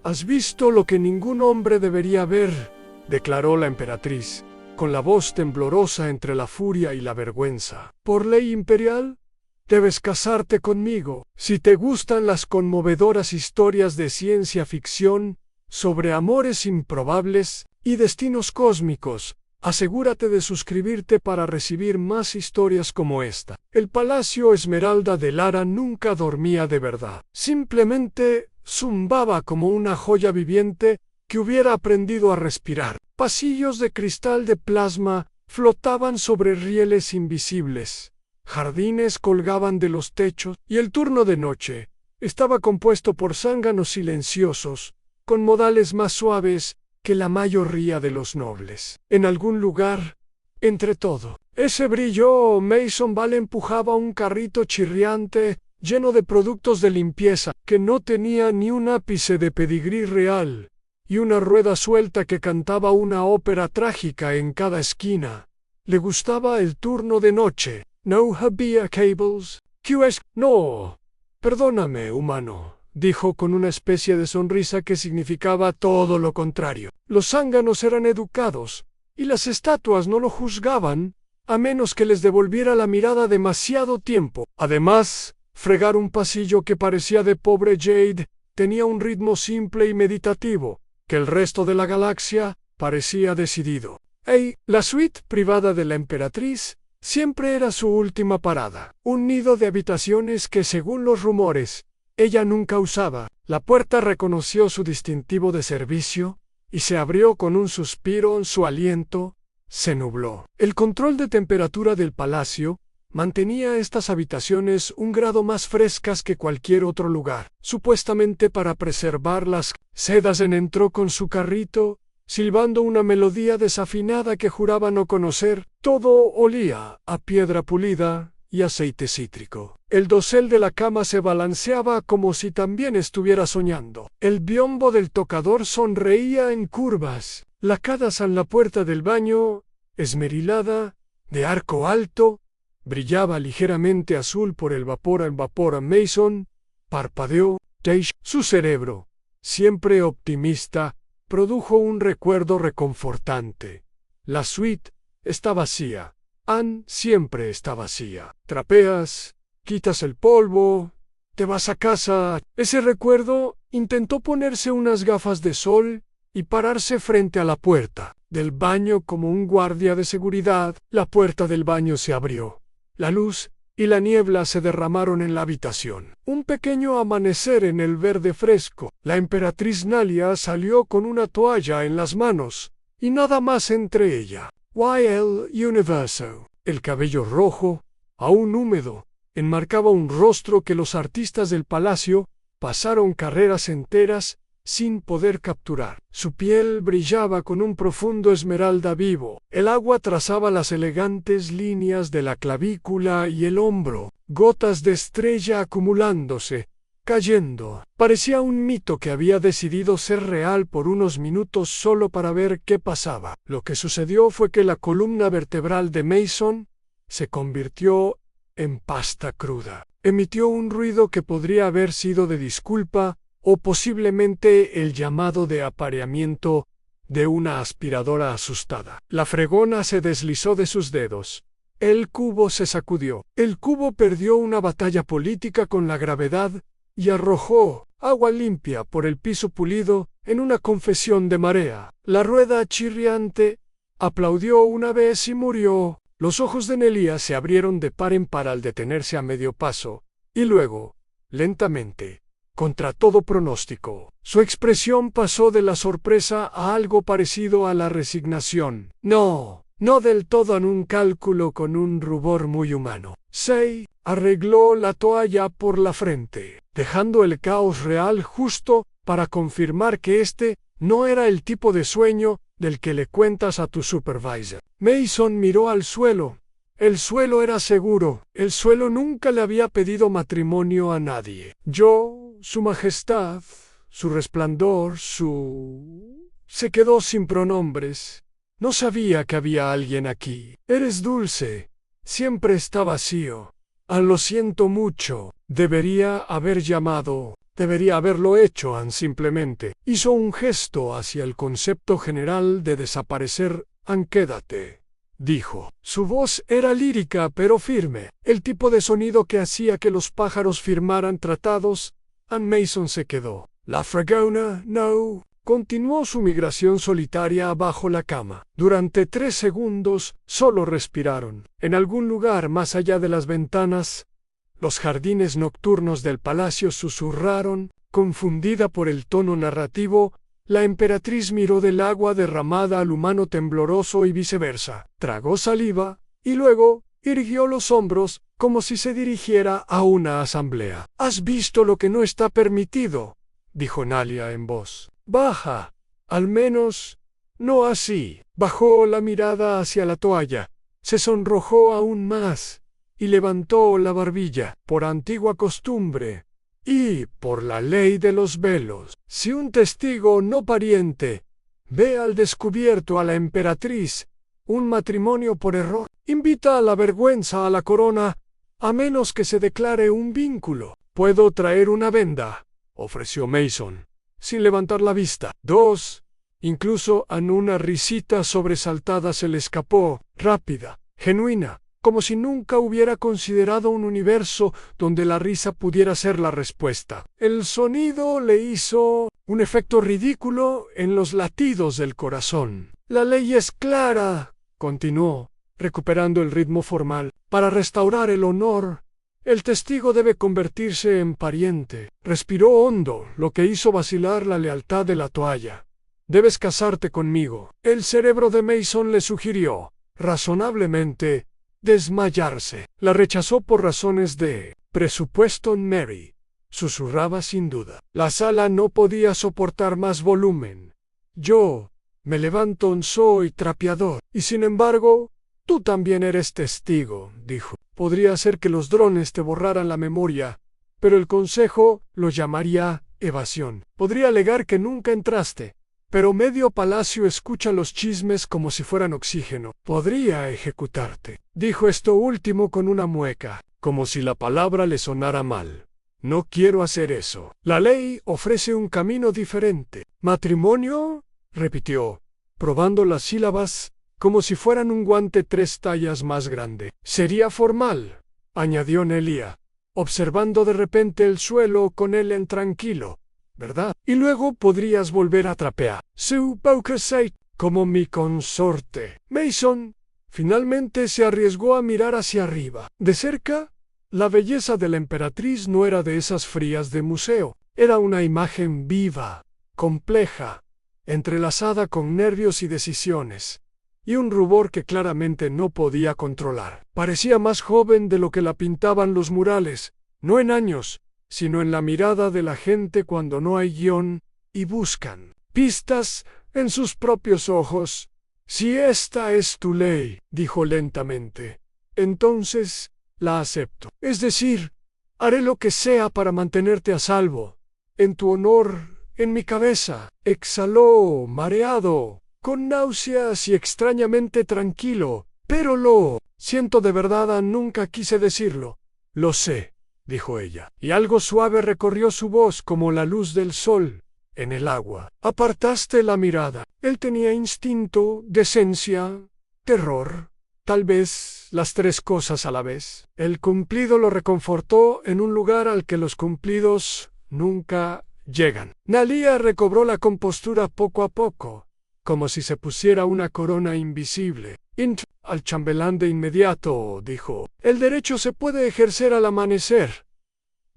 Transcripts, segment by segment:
Has visto lo que ningún hombre debería ver, declaró la emperatriz, con la voz temblorosa entre la furia y la vergüenza. Por ley imperial, debes casarte conmigo. Si te gustan las conmovedoras historias de ciencia ficción sobre amores improbables y destinos cósmicos, asegúrate de suscribirte para recibir más historias como esta. El Palacio Esmeralda de Lara nunca dormía de verdad. Simplemente zumbaba como una joya viviente que hubiera aprendido a respirar. Pasillos de cristal de plasma flotaban sobre rieles invisibles. Jardines colgaban de los techos y el turno de noche estaba compuesto por zánganos silenciosos, con modales más suaves que la mayoría de los nobles. En algún lugar, entre todo, ese brillo, Mason Vale empujaba un carrito chirriante lleno de productos de limpieza que no tenía ni un ápice de pedigrí real, y una rueda suelta que cantaba una ópera trágica en cada esquina. Le gustaba el turno de noche. No había cables. No. Perdóname, humano, dijo con una especie de sonrisa que significaba todo lo contrario. Los zánganos eran educados, y las estatuas no lo juzgaban, a menos que les devolviera la mirada demasiado tiempo. Además, fregar un pasillo que parecía de pobre Jade tenía un ritmo simple y meditativo, que el resto de la galaxia parecía decidido. La suite privada de la emperatriz siempre era su última parada. Un nido de habitaciones que, según los rumores, ella nunca usaba. La puerta reconoció su distintivo de servicio y se abrió con un suspiro. Su aliento se nubló. El control de temperatura del palacio mantenía estas habitaciones un grado más frescas que cualquier otro lugar, supuestamente para preservarlas. Sedasen entró con su carrito, silbando una melodía desafinada que juraba no conocer. Todo olía a piedra pulida y aceite cítrico. El dosel de la cama se balanceaba como si también estuviera soñando. El biombo del tocador sonreía en curvas. La cadasa en la puerta del baño, esmerilada, de arco alto, brillaba ligeramente azul por el vapor al vapor. Mason parpadeó. Su cerebro, siempre optimista, produjo un recuerdo reconfortante. La suite está vacía. Anne siempre está vacía. Trapeas, quitas el polvo, te vas a casa. Ese recuerdo intentó ponerse unas gafas de sol y pararse frente a la puerta del baño como un guardia de seguridad. La puerta del baño se abrió. La luz y la niebla se derramaron en la habitación. Un pequeño amanecer en el verde fresco. La emperatriz Nalia salió con una toalla en las manos, y nada más entre ella. Y.L. Universo. El cabello rojo, aún húmedo, enmarcaba un rostro que los artistas del palacio pasaron carreras enteras sin poder capturar. Su piel brillaba con un profundo esmeralda vivo. El agua trazaba las elegantes líneas de la clavícula y el hombro, gotas de estrella acumulándose, cayendo. Parecía un mito que había decidido ser real por unos minutos solo para ver qué pasaba. Lo que sucedió fue que la columna vertebral de Mason se convirtió en pasta cruda. Emitió un ruido que podría haber sido de disculpa o posiblemente el llamado de apareamiento de una aspiradora asustada. La fregona se deslizó de sus dedos. El cubo se sacudió. El cubo perdió una batalla política con la gravedad y arrojó agua limpia por el piso pulido en una confesión de marea. La rueda chirriante aplaudió una vez y murió. Los ojos de Nelia se abrieron de par en par al detenerse a medio paso, y luego, lentamente, contra todo pronóstico, su expresión pasó de la sorpresa a algo parecido a la resignación. No del todo en un cálculo con un rubor muy humano. Sei arregló la toalla por la frente, dejando el caos real justo para confirmar que este no era el tipo de sueño del que le cuentas a tu supervisor. Mason miró al suelo. El suelo era seguro. El suelo nunca le había pedido matrimonio a nadie. Su majestad, su resplandor, Se quedó sin pronombres. No sabía que había alguien aquí. Eres dulce. Siempre está vacío. Lo siento mucho. Debería haber llamado Debería haberlo hecho, simplemente. Hizo un gesto hacia el concepto general de desaparecer. Quédate, dijo. Su voz era lírica pero firme, el tipo de sonido que hacía que los pájaros firmaran tratados. Mason se quedó. La fregona, no. Continuó su migración solitaria bajo la cama. Durante 3 segundos solo respiraron. En algún lugar más allá de las ventanas, los jardines nocturnos del palacio susurraron. Confundida por el tono narrativo, la emperatriz miró del agua derramada al humano tembloroso y viceversa. Tragó saliva y luego irguió los hombros como si se dirigiera a una asamblea. «¿Has visto lo que no está permitido?», dijo Nalia en voz baja. «Al menos, no así». Bajó la mirada hacia la toalla, se sonrojó aún más y levantó la barbilla. Por antigua costumbre y por la ley de los velos, si un testigo no pariente ve al descubierto a la emperatriz, un matrimonio por error, invita a la vergüenza a la corona, a menos que se declare un vínculo. «Puedo traer una venda», ofreció Mason, sin levantar la vista. 2. Incluso a una risita sobresaltada se le escapó, rápida, genuina, como si nunca hubiera considerado un universo donde la risa pudiera ser la respuesta. El sonido le hizo un efecto ridículo en los latidos del corazón. «La ley es clara», continuó, recuperando el ritmo formal. «Para restaurar el honor, el testigo debe convertirse en pariente». Respiró hondo, lo que hizo vacilar la lealtad de la toalla. «Debes casarte conmigo». El cerebro de Mason le sugirió, razonablemente, desmayarse. La rechazó por razones de presupuesto. «Mary», susurraba sin duda. La sala no podía soportar más volumen. «Yo me levanto, soy trapeador. Y sin embargo, tú también eres testigo», dijo. «Podría ser que los drones te borraran la memoria, pero el consejo lo llamaría evasión. Podría alegar que nunca entraste, pero medio palacio escucha los chismes como si fueran oxígeno. Podría ejecutarte». Dijo esto último con una mueca, como si la palabra le sonara mal. «No quiero hacer eso. La ley ofrece un camino diferente». «¿Matrimonio?», repitió, probando las sílabas como si fueran un guante 3 tallas más grande. «Sería formal», añadió Nelia, observando de repente el suelo con él en tranquilo, «¿verdad? Y luego podrías volver a trapear. Supongo que sé, como mi consorte». Mason finalmente se arriesgó a mirar hacia arriba. De cerca, la belleza de la emperatriz no era de esas frías de museo. Era una imagen viva, compleja, entrelazada con nervios y decisiones, y un rubor que claramente no podía controlar. Parecía más joven de lo que la pintaban los murales, no en años, sino en la mirada de la gente cuando no hay guión y buscan pistas en sus propios ojos. «Si esta es tu ley», dijo lentamente, «entonces la acepto. Es decir, haré lo que sea para mantenerte a salvo. En tu honor, en mi cabeza». Exhaló, mareado, con náuseas y extrañamente tranquilo. «Pero lo siento de verdad, nunca quise decirlo». «Lo sé», dijo ella, y algo suave recorrió su voz como la luz del sol en el agua. Apartaste la mirada. Él tenía instinto, decencia, terror, tal vez las 3 cosas a la vez. El cumplido lo reconfortó en un lugar al que los cumplidos nunca llegan. Nalia recobró la compostura poco a poco, como si se pusiera una corona invisible. «Al chambelán de inmediato», dijo. «El derecho se puede ejercer al amanecer».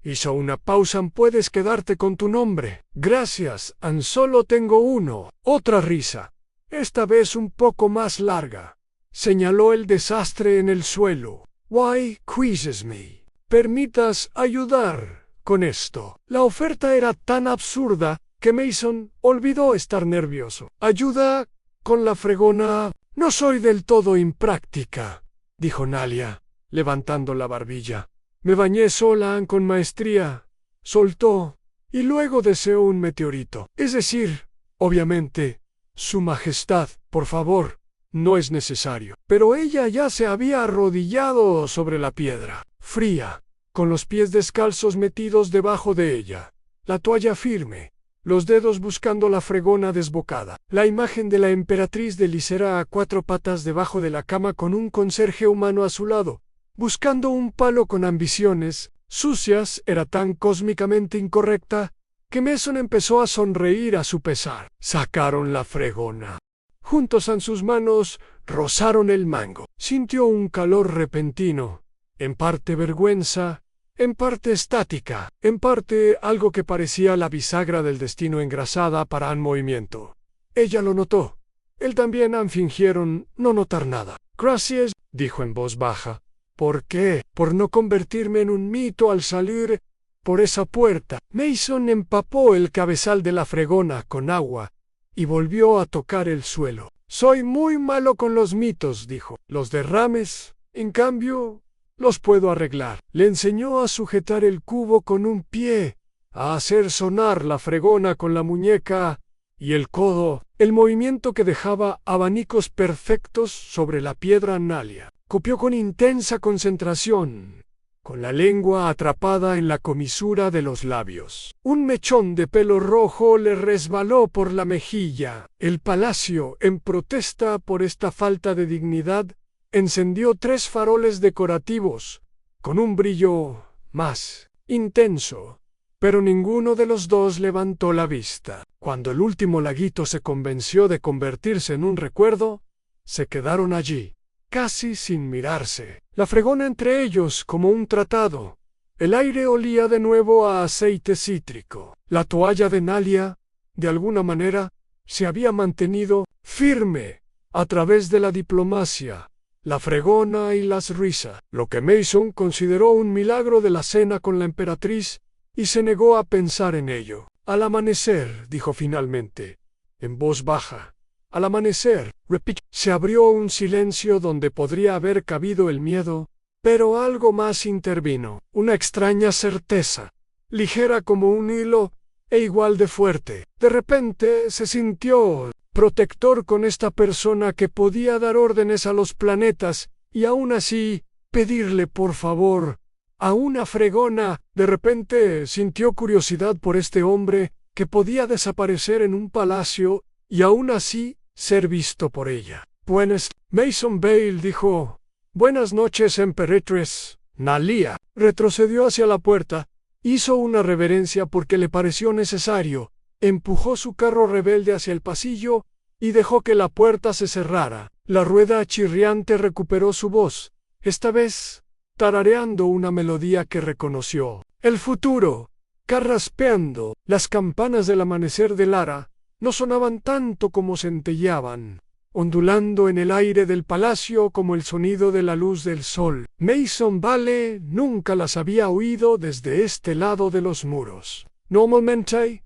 Hizo una pausa. «Puedes quedarte con tu nombre». «Gracias, solo tengo uno». Otra risa, esta vez un poco más larga. Señaló el desastre en el suelo. «Why quizzes me? Permitas ayudar con esto». La oferta era tan absurda que Mason olvidó estar nervioso. «¿Ayuda con la fregona?» «No soy del todo impráctica», dijo Nalia, levantando la barbilla. «Me bañé sola con maestría». Soltó, y luego deseó un meteorito. «Es decir, obviamente, Su Majestad, por favor, no es necesario». Pero ella ya se había arrodillado sobre la piedra, fría, con los pies descalzos metidos debajo de ella. la toalla firme, los dedos buscando la fregona desbocada, la imagen de la emperatriz de Lisera a 4 patas debajo de la cama con un conserje humano a su lado, buscando un palo con ambiciones sucias, era tan cósmicamente incorrecta que Mason empezó a sonreír a su pesar. Sacaron la fregona. Juntos en sus manos, rozaron el mango. Sintió un calor repentino, en parte vergüenza, en parte estática, en parte algo que parecía la bisagra del destino engrasada para un movimiento. Ella lo notó. Él también fingieron no notar nada. Gracias, dijo en voz baja. ¿Por qué? Por no convertirme en un mito al salir por esa puerta. Mason empapó el cabezal de la fregona con agua y volvió a tocar el suelo. Soy muy malo con los mitos, dijo. Los derrames, en cambio, los puedo arreglar. Le enseñó a sujetar el cubo con un pie, a hacer sonar la fregona con la muñeca y el codo, el movimiento que dejaba abanicos perfectos sobre la piedra Nalia. Copió con intensa concentración, con la lengua atrapada en la comisura de los labios. Un mechón de pelo rojo le resbaló por la mejilla. El palacio, en protesta por esta falta de dignidad, encendió 3 faroles decorativos, con un brillo más intenso, pero ninguno de los 2 levantó la vista. Cuando el último laguito se convenció de convertirse en un recuerdo, se quedaron allí, casi sin mirarse, la fregona entre ellos como un tratado. El aire olía de nuevo a aceite cítrico. La toalla de Nalia, de alguna manera, se había mantenido firme a través de la diplomacia, la fregona y las risas, lo que Mason consideró un milagro de la cena con la emperatriz y se negó a pensar en ello. Al amanecer, dijo finalmente, en voz baja. Al amanecer, repitió. Se abrió un silencio donde podría haber cabido el miedo, pero algo más intervino, una extraña certeza, ligera como un hilo e igual de fuerte. De repente se sintió protector con esta persona que podía dar órdenes a los planetas y aún así pedirle por favor a una fregona. De repente sintió curiosidad por este hombre que podía desaparecer en un palacio y aún así ser visto por ella. Buenas, Mason Bale dijo. Buenas noches, emperatriz. Nalia retrocedió hacia la puerta, hizo una reverencia porque le pareció necesario, empujó su carro rebelde hacia el pasillo y dejó que la puerta se cerrara. La rueda chirriante recuperó su voz, esta vez tarareando una melodía que reconoció. El futuro, carraspeando. Las campanas del amanecer de Lara no sonaban tanto como centelleaban, ondulando en el aire del palacio como el sonido de la luz del sol. Mason Vale nunca las había oído desde este lado de los muros. Normalmente,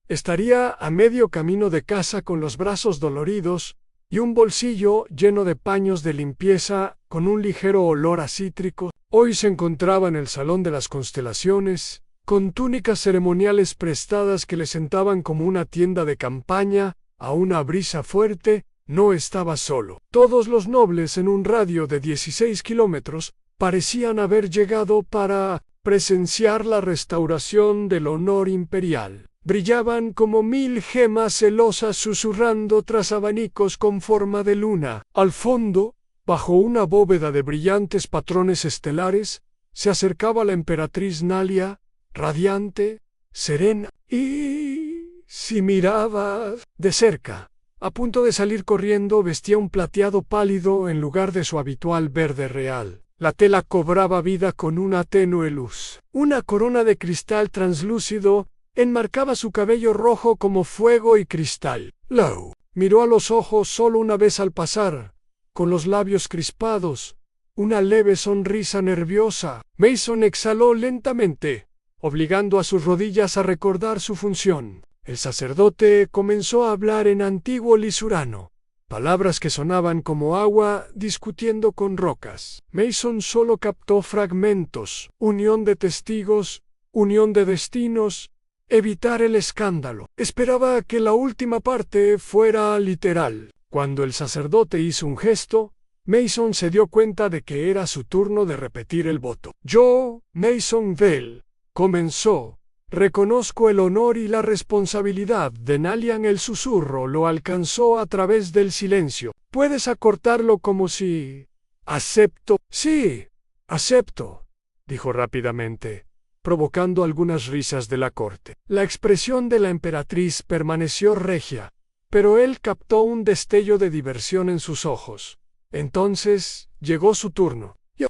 estaría a medio camino de casa con los brazos doloridos y un bolsillo lleno de paños de limpieza con un ligero olor a cítrico. Hoy se encontraba en el Salón de las Constelaciones, con túnicas ceremoniales prestadas que le sentaban como una tienda de campaña a una brisa fuerte. No estaba solo. Todos los nobles en un radio de 16 kilómetros parecían haber llegado para presenciar la restauración del honor imperial. Brillaban como 1000 gemas celosas susurrando tras abanicos con forma de luna. Al fondo, bajo una bóveda de brillantes patrones estelares, se acercaba la emperatriz Nalia, radiante, serena, y si miraba de cerca, a punto de salir corriendo, vestía un plateado pálido en lugar de su habitual verde real. La tela cobraba vida con una tenue luz. Una corona de cristal translúcido enmarcaba su cabello rojo como fuego y cristal. Lowe miró a los ojos solo una vez al pasar, con los labios crispados, una leve sonrisa nerviosa. Mason exhaló lentamente, obligando a sus rodillas a recordar su función. El sacerdote comenzó a hablar en antiguo lisurano, palabras que sonaban como agua discutiendo con rocas. Mason solo captó fragmentos: unión de testigos, unión de destinos, evitar el escándalo. Esperaba que la última parte fuera literal. Cuando el sacerdote hizo un gesto, Mason se dio cuenta de que era su turno de repetir el voto. Yo, Mason Vale, comenzó, Reconozco el honor y la responsabilidad de Nalian. El susurro lo alcanzó a través del silencio. Puedes acortarlo como si... Acepto. Sí, acepto, dijo rápidamente, provocando algunas risas de la corte. La expresión de la emperatriz permaneció regia, pero él captó un destello de diversión en sus ojos. Entonces llegó su turno. Yo,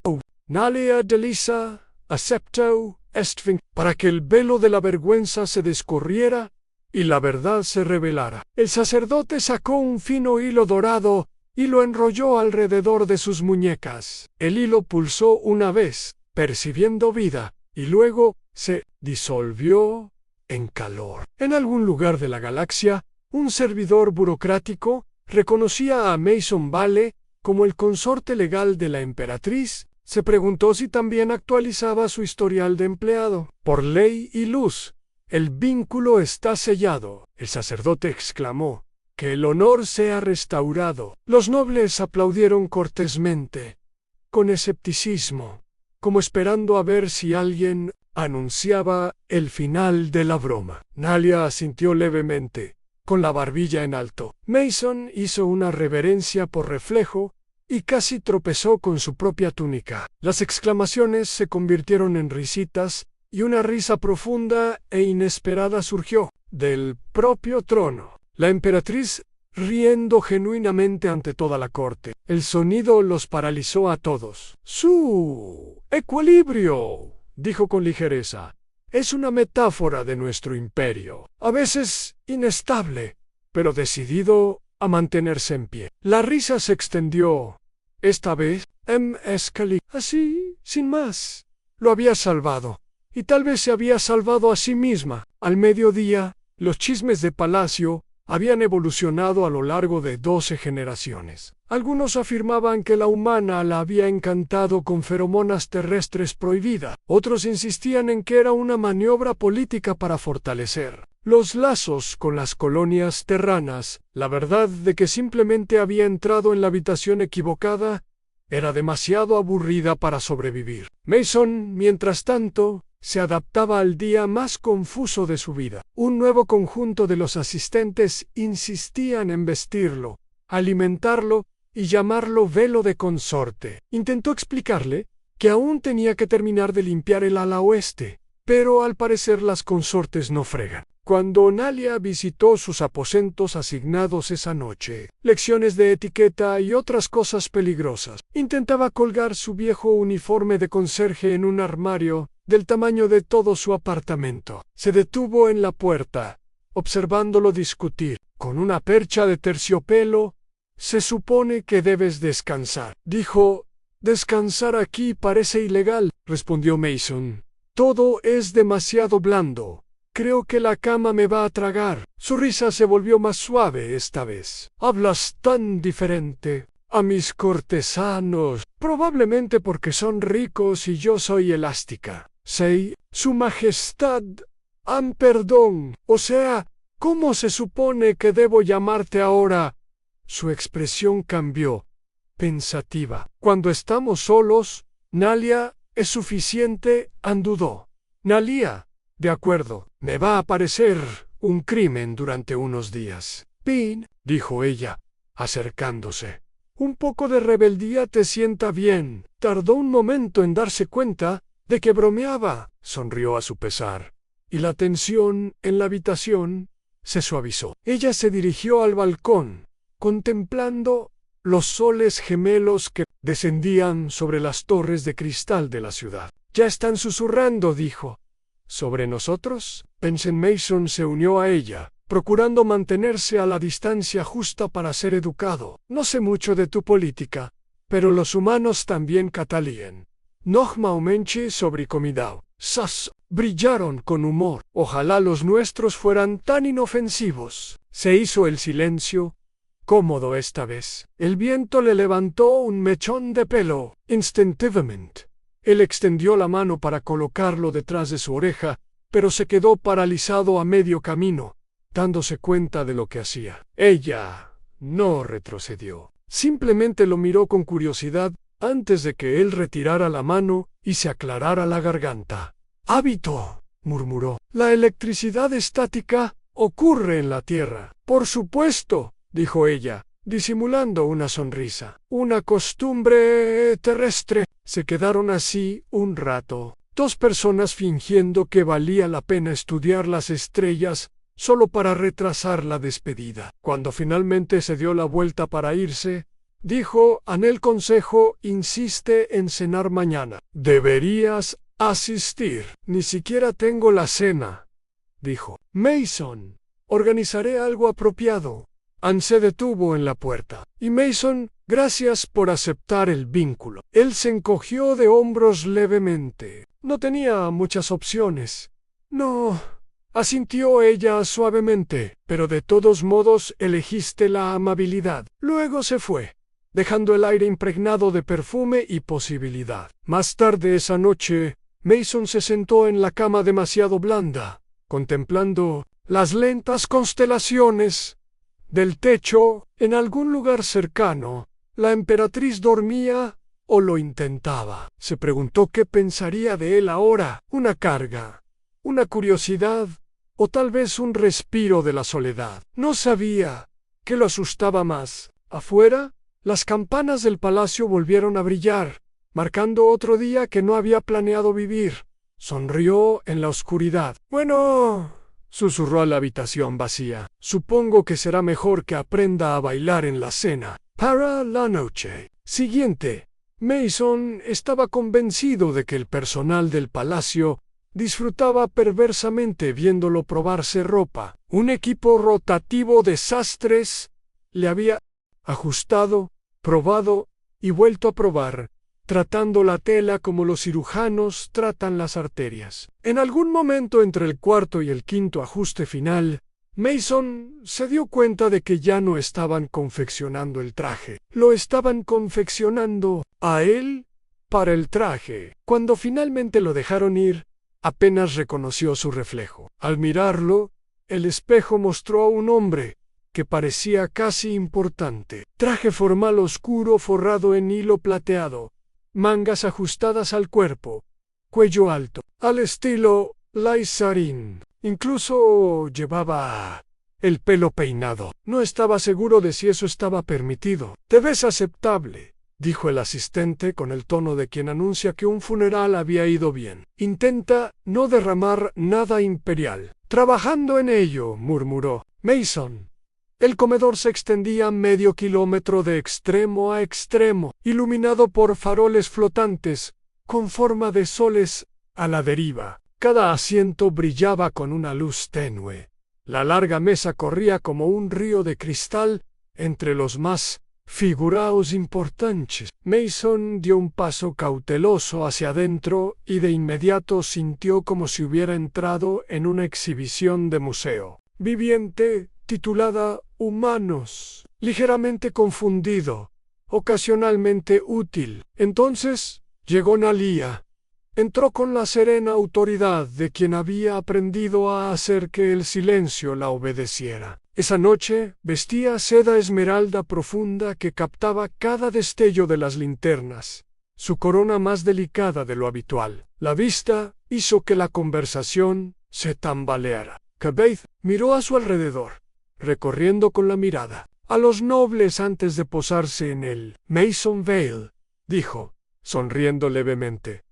Nalia de Lisa, acepto Estvin, para que el velo de la vergüenza se descorriera y la verdad se revelara. El sacerdote sacó un fino hilo dorado y lo enrolló alrededor de sus muñecas. El hilo pulsó una vez, percibiendo vida, y luego se disolvió en calor. En algún lugar de la galaxia, un servidor burocrático reconocía a Mason Vale como el consorte legal de la emperatriz. Se preguntó si también actualizaba su historial de empleado. Por ley y luz, el vínculo está sellado. El sacerdote exclamó: «Que el honor sea restaurado». Los nobles aplaudieron cortésmente, con escepticismo, como esperando a ver si alguien anunciaba el final de la broma. Nalia asintió levemente, con la barbilla en alto. Mason hizo una reverencia por reflejo y casi tropezó con su propia túnica. Las exclamaciones se convirtieron en risitas y una risa profunda e inesperada surgió del propio trono. La emperatriz riendo genuinamente ante toda la corte. El sonido los paralizó a todos. «Su equilibrio», dijo con ligereza, «es una metáfora de nuestro imperio, a veces inestable, pero decidido a mantenerse en pie». La risa se extendió. Esta vez, Scully, así, sin más, lo había salvado, y tal vez se había salvado a sí misma. Al mediodía, los chismes de palacio habían evolucionado a lo largo de 12 generaciones. Algunos afirmaban que la humana la había encantado con feromonas terrestres prohibidas. Otros insistían en que era una maniobra política para fortalecer los lazos con las colonias terranas. La verdad de que simplemente había entrado en la habitación equivocada era demasiado aburrida para sobrevivir. Mason, mientras tanto, se adaptaba al día más confuso de su vida. Un nuevo conjunto de los asistentes insistían en vestirlo, alimentarlo y llamarlo velo de consorte. Intentó explicarle que aún tenía que terminar de limpiar el ala oeste, pero al parecer las consortes no fregan. Cuando Nalia visitó sus aposentos asignados esa noche, lecciones de etiqueta y otras cosas peligrosas, intentaba colgar su viejo uniforme de conserje en un armario del tamaño de todo su apartamento. Se detuvo en la puerta, observándolo discutir. «Con una percha de terciopelo, se supone que debes descansar», dijo. «Descansar aquí parece ilegal», respondió Mason. «Todo es demasiado blando. Creo que la cama me va a tragar». Su risa se volvió más suave esta vez. «Hablas tan diferente a mis cortesanos, probablemente porque son ricos y yo soy elástica». «Sei, su majestad, perdón. O sea, ¿cómo se supone que debo llamarte ahora?» Su expresión cambió, pensativa. «Cuando estamos solos, Nalia es suficiente», dudó. «Nalia, de acuerdo, me va a parecer un crimen durante unos días». «Pin», dijo ella, acercándose. «Un poco de rebeldía te sienta bien». Tardó un momento en darse cuenta de que bromeaba. Sonrió a su pesar, y la tensión en la habitación se suavizó. Ella se dirigió al balcón, contemplando los soles gemelos que descendían sobre las torres de cristal de la ciudad. «Ya están susurrando», dijo. «¿Sobre nosotros?» Benson Mason se unió a ella, procurando mantenerse a la distancia justa para ser educado. «No sé mucho de tu política, pero los humanos también catalían. Nogma aumenche sobre comidao. Sas brillaron con humor. Ojalá los nuestros fueran tan inofensivos». Se hizo el silencio, cómodo esta vez. El viento le levantó un mechón de pelo. Instintivamente, él extendió la mano para colocarlo detrás de su oreja, pero se quedó paralizado a medio camino, dándose cuenta de lo que hacía. Ella no retrocedió. Simplemente lo miró con curiosidad antes de que él retirara la mano y se aclarara la garganta. «Hábito», murmuró. La electricidad estática ocurre en la Tierra. Por supuesto, dijo ella, disimulando una sonrisa. Una costumbre terrestre. Se quedaron así un rato, dos personas fingiendo que valía la pena estudiar las estrellas solo para retrasar la despedida. Cuando finalmente se dio la vuelta para irse, dijo: «Anel consejo insiste en cenar mañana. Deberías asistir». «Ni siquiera tengo la cena», dijo. «Mason, organizaré algo apropiado». Anne se detuvo en la puerta. «Y Mason, gracias por aceptar el vínculo». Él se encogió de hombros levemente. No tenía muchas opciones. «No», asintió ella suavemente, «pero de todos modos elegiste la amabilidad». Luego se fue, dejando el aire impregnado de perfume y posibilidad. Más tarde esa noche, Mason se sentó en la cama demasiado blanda, contemplando las lentas constelaciones del techo. En algún lugar cercano, la emperatriz dormía o lo intentaba. Se preguntó qué pensaría de él ahora. Una carga, una curiosidad, o tal vez un respiro de la soledad. No sabía qué lo asustaba más. Afuera, las campanas del palacio volvieron a brillar, marcando otro día que no había planeado vivir. Sonrió en la oscuridad. «Bueno», susurró a la habitación vacía, «supongo que será mejor que aprenda a bailar en la cena». Para la noche siguiente, Mason estaba convencido de que el personal del palacio disfrutaba perversamente viéndolo probarse ropa. Un equipo rotativo de sastres le había ajustado, probado y vuelto a probar, tratando la tela como los cirujanos tratan las arterias. En algún momento entre el cuarto y el quinto ajuste final, Mason se dio cuenta de que ya no estaban confeccionando el traje. Lo estaban confeccionando a él para el traje. Cuando finalmente lo dejaron ir, apenas reconoció su reflejo. Al mirarlo, el espejo mostró a un hombre que parecía casi importante. Traje formal oscuro forrado en hilo plateado, mangas ajustadas al cuerpo, cuello alto, al estilo Laisarin. Incluso llevaba el pelo peinado. No estaba seguro de si eso estaba permitido. «Te ves aceptable», dijo el asistente con el tono de quien anuncia que un funeral había ido bien. «Intenta no derramar nada imperial». «Trabajando en ello», murmuró Mason. El comedor se extendía medio kilómetro de extremo a extremo, iluminado por faroles flotantes con forma de soles a la deriva. Cada asiento brillaba con una luz tenue. La larga mesa corría como un río de cristal entre los más figuraos importantes. Mason dio un paso cauteloso hacia adentro y de inmediato sintió como si hubiera entrado en una exhibición de museo viviente titulada Humanos, ligeramente confundido, ocasionalmente útil. Entonces llegó Nalia. Entró con la serena autoridad de quien había aprendido a hacer que el silencio la obedeciera. Esa noche vestía seda esmeralda profunda que captaba cada destello de las linternas, su corona más delicada de lo habitual. La vista hizo que la conversación se tambaleara. Cabez miró a su alrededor, recorriendo con la mirada a los nobles antes de posarse en él. «Mason Vale», dijo, sonriendo levemente.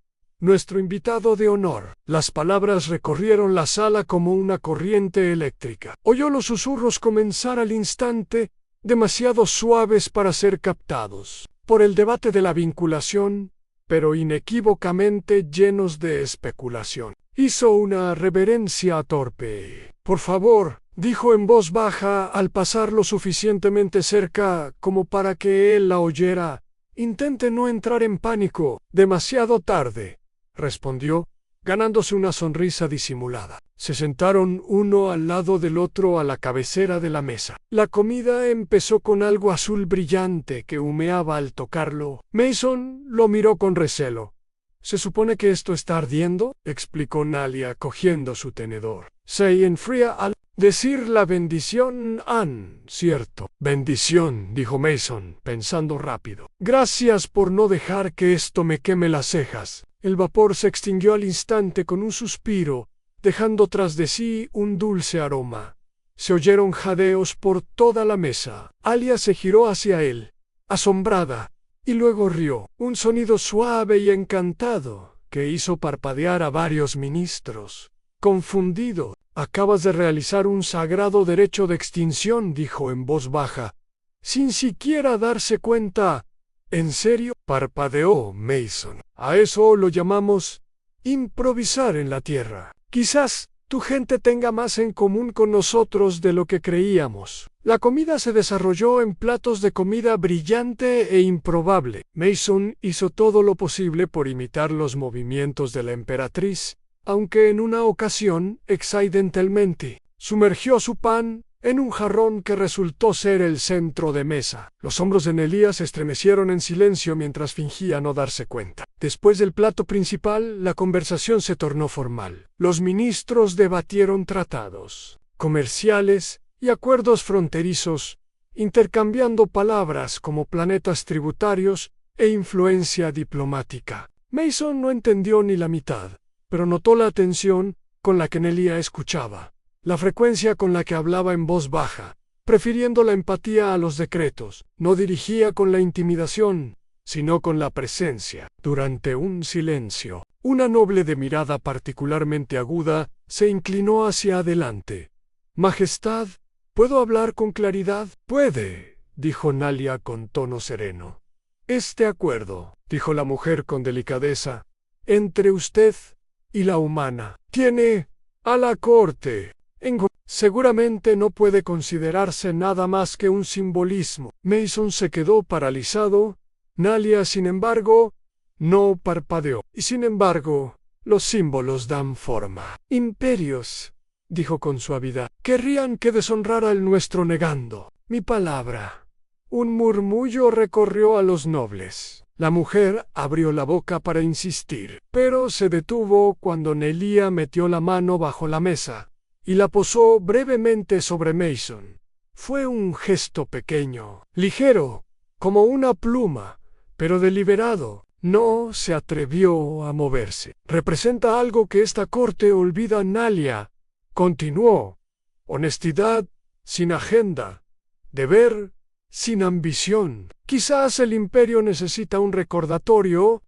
«Nuestro invitado de honor». Las palabras recorrieron la sala como una corriente eléctrica. Oyó los susurros comenzar al instante, demasiado suaves para ser captados por el debate de la vinculación, pero inequívocamente llenos de especulación. Hizo una reverencia torpe. «Por favor», dijo en voz baja al pasar lo suficientemente cerca como para que él la oyera, «intente no entrar en pánico». «Demasiado tarde», respondió, ganándose una sonrisa disimulada. Se sentaron uno al lado del otro a la cabecera de la mesa. La comida empezó con algo azul brillante que humeaba al tocarlo. Mason lo miró con recelo. «¿Se supone que esto está ardiendo?», explicó Nalia cogiendo su tenedor. «Se enfría al decir la bendición, Anne, ¿cierto?» «Bendición», dijo Mason, pensando rápido. «Gracias por no dejar que esto me queme las cejas». El vapor se extinguió al instante con un suspiro, dejando tras de sí un dulce aroma. Se oyeron jadeos por toda la mesa. Alia se giró hacia él, asombrada, y luego rió, un sonido suave y encantado que hizo parpadear a varios ministros. Confundido, acabas de realizar un sagrado derecho de extinción, dijo en voz baja, sin siquiera darse cuenta. ¿En serio?, parpadeó Mason. A eso lo llamamos improvisar en la tierra. Quizás tu gente tenga más en común con nosotros de lo que creíamos. La comida se desarrolló en platos de comida brillante e improbable. Mason hizo todo lo posible por imitar los movimientos de la emperatriz, aunque en una ocasión, accidentalmente, sumergió su pan en un jarrón que resultó ser el centro de mesa. Los hombros de Nelia se estremecieron en silencio mientras fingía no darse cuenta. Después del plato principal, la conversación se tornó formal. Los ministros debatieron tratados comerciales y acuerdos fronterizos, intercambiando palabras como planetas tributarios e influencia diplomática. Mason no entendió ni la mitad, pero notó la atención con la que Nelia escuchaba, la frecuencia con la que hablaba en voz baja, prefiriendo la empatía a los decretos. No dirigía con la intimidación, sino con la presencia. Durante un silencio, una noble de mirada particularmente aguda se inclinó hacia adelante. Majestad, ¿puedo hablar con claridad? Puede, dijo Nalia con tono sereno. Este acuerdo, dijo la mujer con delicadeza, entre usted y la humana, tiene a la corte. Seguramente no puede considerarse nada más que un simbolismo. Mason se quedó paralizado. Nalia, sin embargo, no parpadeó. Y sin embargo, los símbolos dan forma. Imperios, dijo con suavidad, querrían que deshonrara el nuestro negando mi palabra. Un murmullo recorrió a los nobles. La mujer abrió la boca para insistir, pero se detuvo cuando Nelia metió la mano bajo la mesa y la posó brevemente sobre Mason. Fue un gesto pequeño, ligero, como una pluma, pero deliberado. No se atrevió a moverse. Representa algo que esta corte olvida. Nalia continuó. Honestidad sin agenda. Deber sin ambición. Quizás el imperio necesita un recordatorio.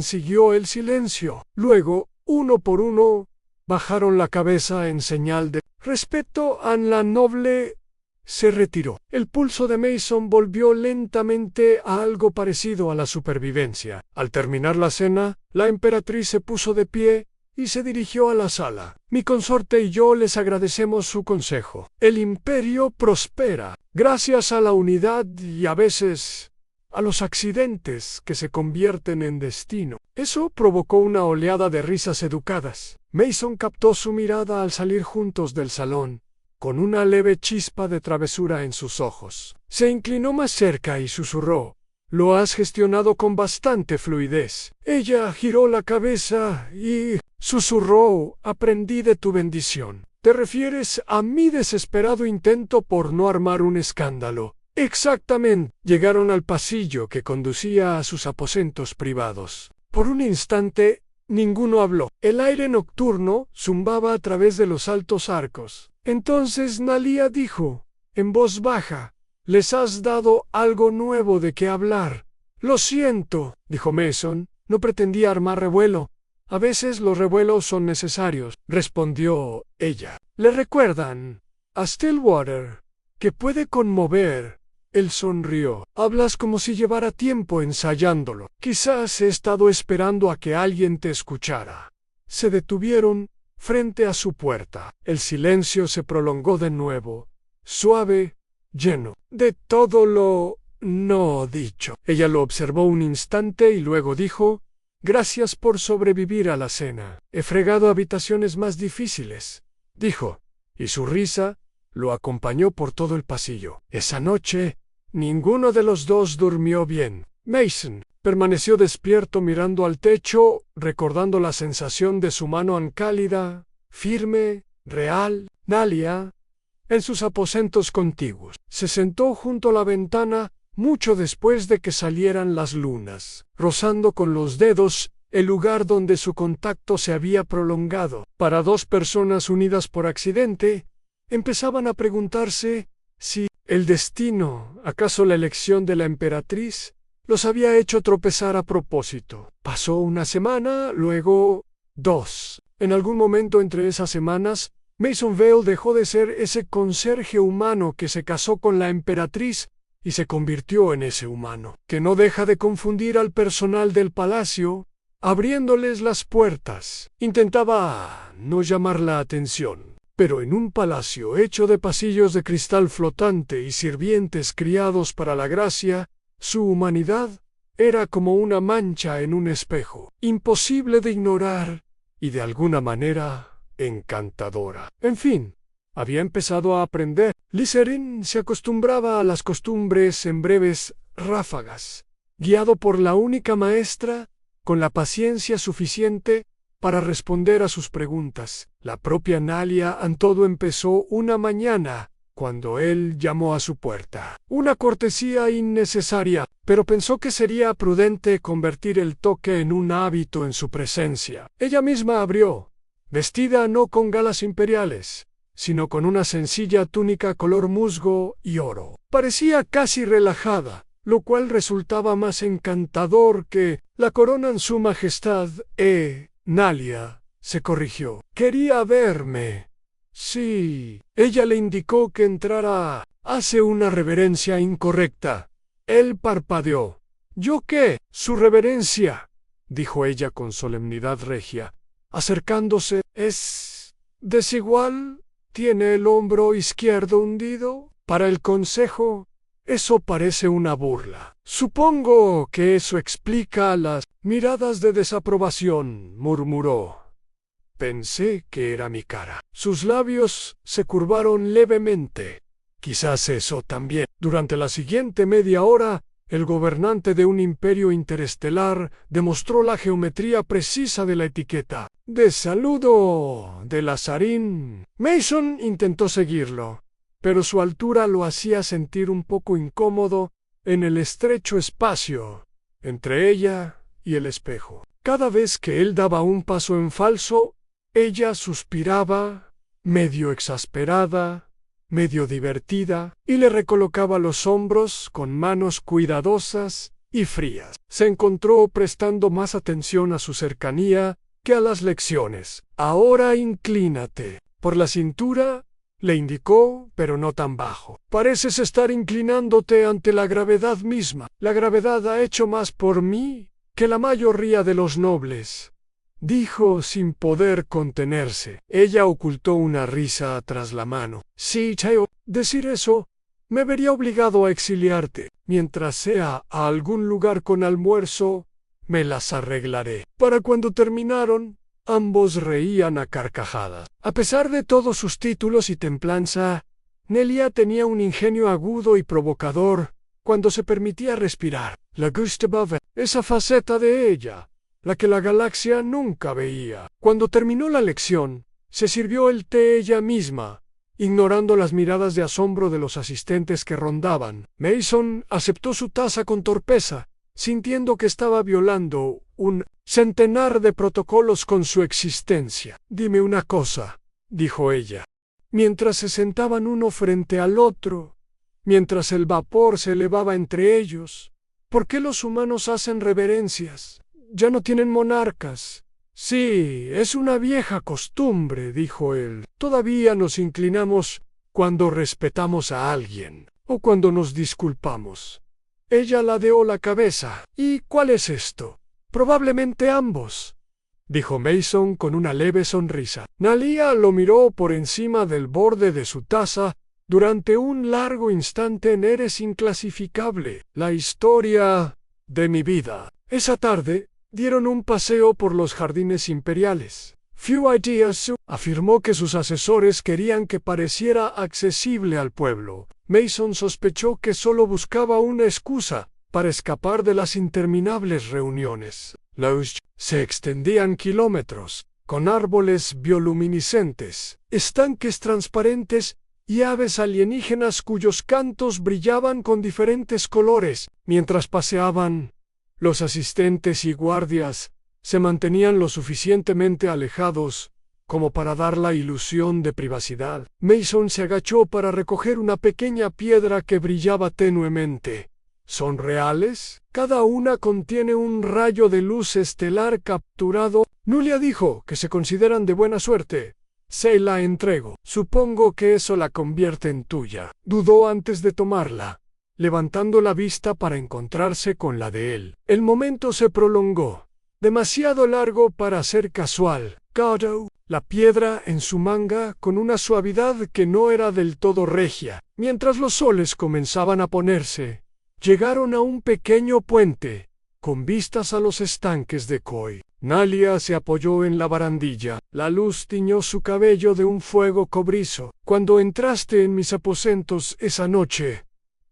Siguió el silencio. Luego, uno por uno, bajaron la cabeza en señal de respeto. La noble se retiró. El pulso de Mason volvió lentamente a algo parecido a la supervivencia. Al terminar la cena, la emperatriz se puso de pie y se dirigió a la sala. Mi consorte y yo les agradecemos su consejo. El imperio prospera gracias a la unidad y a veces a los accidentes que se convierten en destino. Eso provocó una oleada de risas educadas. Mason captó su mirada al salir juntos del salón, con una leve chispa de travesura en sus ojos. Se inclinó más cerca y susurró: «Lo has gestionado con bastante fluidez». Ella giró la cabeza y susurró: «Aprendí de tu bendición». «¿Te refieres a mi desesperado intento por no armar un escándalo?» «Exactamente». Llegaron al pasillo que conducía a sus aposentos privados. Por un instante, ninguno habló. El aire nocturno zumbaba a través de los altos arcos. Entonces Nalia dijo, en voz baja: «Les has dado algo nuevo de qué hablar». «Lo siento», dijo Mason, «no pretendía armar revuelo. A veces los revuelos son necesarios», respondió ella. «¿Le recuerdan a Stillwater, que puede conmover?» Él sonrió. «Hablas como si llevara tiempo ensayándolo». «Quizás he estado esperando a que alguien te escuchara». Se detuvieron frente a su puerta. El silencio se prolongó de nuevo, suave, lleno de todo lo no dicho. Ella lo observó un instante y luego dijo: «Gracias por sobrevivir a la cena. He fregado habitaciones más difíciles», dijo, y su risa lo acompañó por todo el pasillo. Esa noche, ninguno de los dos durmió bien. Mason permaneció despierto mirando al techo, recordando la sensación de su mano cálida, firme, real. Nalia, en sus aposentos contiguos, se sentó junto a la ventana mucho después de que salieran las lunas. Rozando con los dedos el lugar donde su contacto se había prolongado. Para dos personas unidas por accidente, empezaban a preguntarse si el destino, acaso la elección de la emperatriz, los había hecho tropezar a propósito. Pasó una semana, luego 2. En algún momento entre esas semanas, Mason Vale dejó de ser ese conserje humano que se casó con la emperatriz y se convirtió en ese humano, que no deja de confundir al personal del palacio, abriéndoles las puertas. Intentaba no llamar la atención, pero en un palacio hecho de pasillos de cristal flotante y sirvientes criados para la gracia, su humanidad era como una mancha en un espejo, imposible de ignorar y de alguna manera encantadora. En fin, había empezado a aprender. Liserin se acostumbraba a las costumbres en breves ráfagas, guiado por la única maestra con la paciencia suficiente para responder a sus preguntas. La propia Nalia todo empezó una mañana cuando él llamó a su puerta. Una cortesía innecesaria, pero pensó que sería prudente convertir el toque en un hábito en su presencia. Ella misma abrió, vestida no con galas imperiales, sino con una sencilla túnica color musgo y oro. Parecía casi relajada, lo cual resultaba más encantador que la corona en su majestad. Nalia se corrigió. Quería verme. Sí. Ella le indicó que entrara. Hace una reverencia incorrecta. Él parpadeó. ¿Yo qué? Su reverencia, dijo ella con solemnidad regia, acercándose. ¿Es desigual? ¿Tiene el hombro izquierdo hundido? Para el consejo, eso parece una burla. Supongo que eso explica las miradas de desaprobación, murmuró. Pensé que era mi cara. Sus labios se curvaron levemente. Quizás eso también. Durante la siguiente media hora, el gobernante de un imperio interestelar demostró la geometría precisa de la etiqueta. De saludo, de Lazarín. Mason intentó seguirlo, pero su altura lo hacía sentir un poco incómodo en el estrecho espacio entre ella y el espejo. Cada vez que él daba un paso en falso, ella suspiraba, medio exasperada, medio divertida, y le recolocaba los hombros con manos cuidadosas y frías. Se encontró prestando más atención a su cercanía que a las lecciones. Ahora inclínate. Por la cintura, le indicó, pero no tan bajo. Pareces estar inclinándote ante la gravedad misma. La gravedad ha hecho más por mí que la mayoría de los nobles, dijo sin poder contenerse. Ella ocultó una risa tras la mano. Sí, Cheo, decir eso me vería obligado a exiliarte. Mientras sea a algún lugar con almuerzo, me las arreglaré. Para cuando terminaron, ambos reían a carcajadas. A pesar de todos sus títulos y templanza, Nelia tenía un ingenio agudo y provocador cuando se permitía respirar. La Gustave, esa faceta de ella, la que la galaxia nunca veía. Cuando terminó la lección, se sirvió el té ella misma, ignorando las miradas de asombro de los asistentes que rondaban. Mason aceptó su taza con torpeza, sintiendo que estaba violando un centenar de protocolos con su existencia. Dime una cosa, dijo ella, mientras se sentaban uno frente al otro, mientras el vapor se elevaba entre ellos. ¿Por qué los humanos hacen reverencias? Ya no tienen monarcas. Sí, es una vieja costumbre, dijo él. Todavía nos inclinamos cuando respetamos a alguien o cuando nos disculpamos. Ella ladeó la cabeza. ¿Y cuál es esto? Probablemente ambos, dijo Mason con una leve sonrisa. Nalia lo miró por encima del borde de su taza durante un largo instante. Eres inclasificable. La historia de mi vida. Esa tarde dieron un paseo por los jardines imperiales. Few Ideas afirmó que sus asesores querían que pareciera accesible al pueblo. Mason sospechó que solo buscaba una excusa para escapar de las interminables reuniones. Los se extendían kilómetros, con árboles bioluminiscentes, estanques transparentes y aves alienígenas cuyos cantos brillaban con diferentes colores. Mientras paseaban, los asistentes y guardias se mantenían lo suficientemente alejados como para dar la ilusión de privacidad. Mason se agachó para recoger una pequeña piedra que brillaba tenuemente. ¿Son reales? Cada una contiene un rayo de luz estelar capturado. Nulia dijo que se consideran de buena suerte. Se la entrego. Supongo que eso la convierte en tuya. Dudó antes de tomarla, levantando la vista para encontrarse con la de él. El momento se prolongó, demasiado largo para ser casual. Gato, la piedra en su manga con una suavidad que no era del todo regia. Mientras los soles comenzaban a ponerse, llegaron a un pequeño puente, con vistas a los estanques de Koi. Nalia se apoyó en la barandilla. La luz tiñó su cabello de un fuego cobrizo. Cuando entraste en mis aposentos esa noche,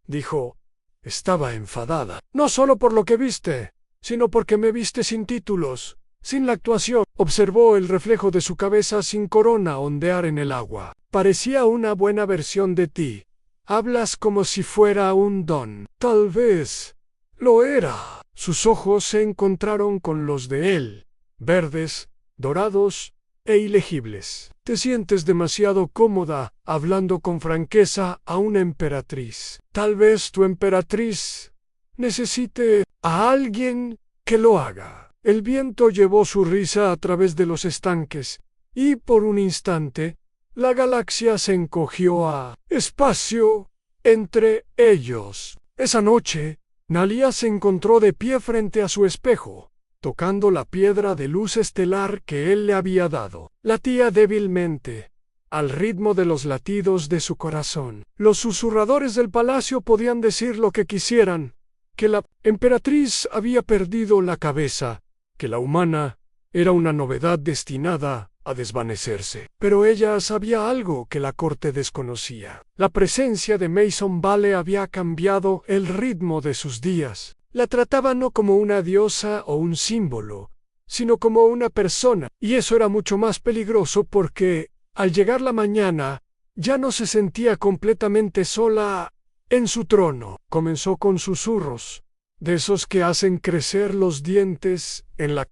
dijo, estaba enfadada. No solo por lo que viste, sino porque me viste sin títulos, sin la actuación. Observó el reflejo de su cabeza sin corona ondear en el agua. Parecía una buena versión de ti. Hablas como si fuera un don. Tal vez lo era. Sus ojos se encontraron con los de él, verdes, dorados e ilegibles. Te sientes demasiado cómoda hablando con franqueza a una emperatriz. Tal vez tu emperatriz necesite a alguien que lo haga. El viento llevó su risa a través de los estanques, y por un instante, la galaxia se encogió a espacio entre ellos. Esa noche, Nalia se encontró de pie frente a su espejo, tocando la piedra de luz estelar que él le había dado. Latía débilmente, al ritmo de los latidos de su corazón. Los susurradores del palacio podían decir lo que quisieran, que la emperatriz había perdido la cabeza, que la humana era una novedad destinada a desvanecerse. Pero ella sabía algo que la corte desconocía. La presencia de Mason Vale había cambiado el ritmo de sus días. La trataba no como una diosa o un símbolo, sino como una persona, y eso era mucho más peligroso porque, al llegar la mañana, ya no se sentía completamente sola en su trono. Comenzó con susurros, de esos que hacen crecer los dientes en la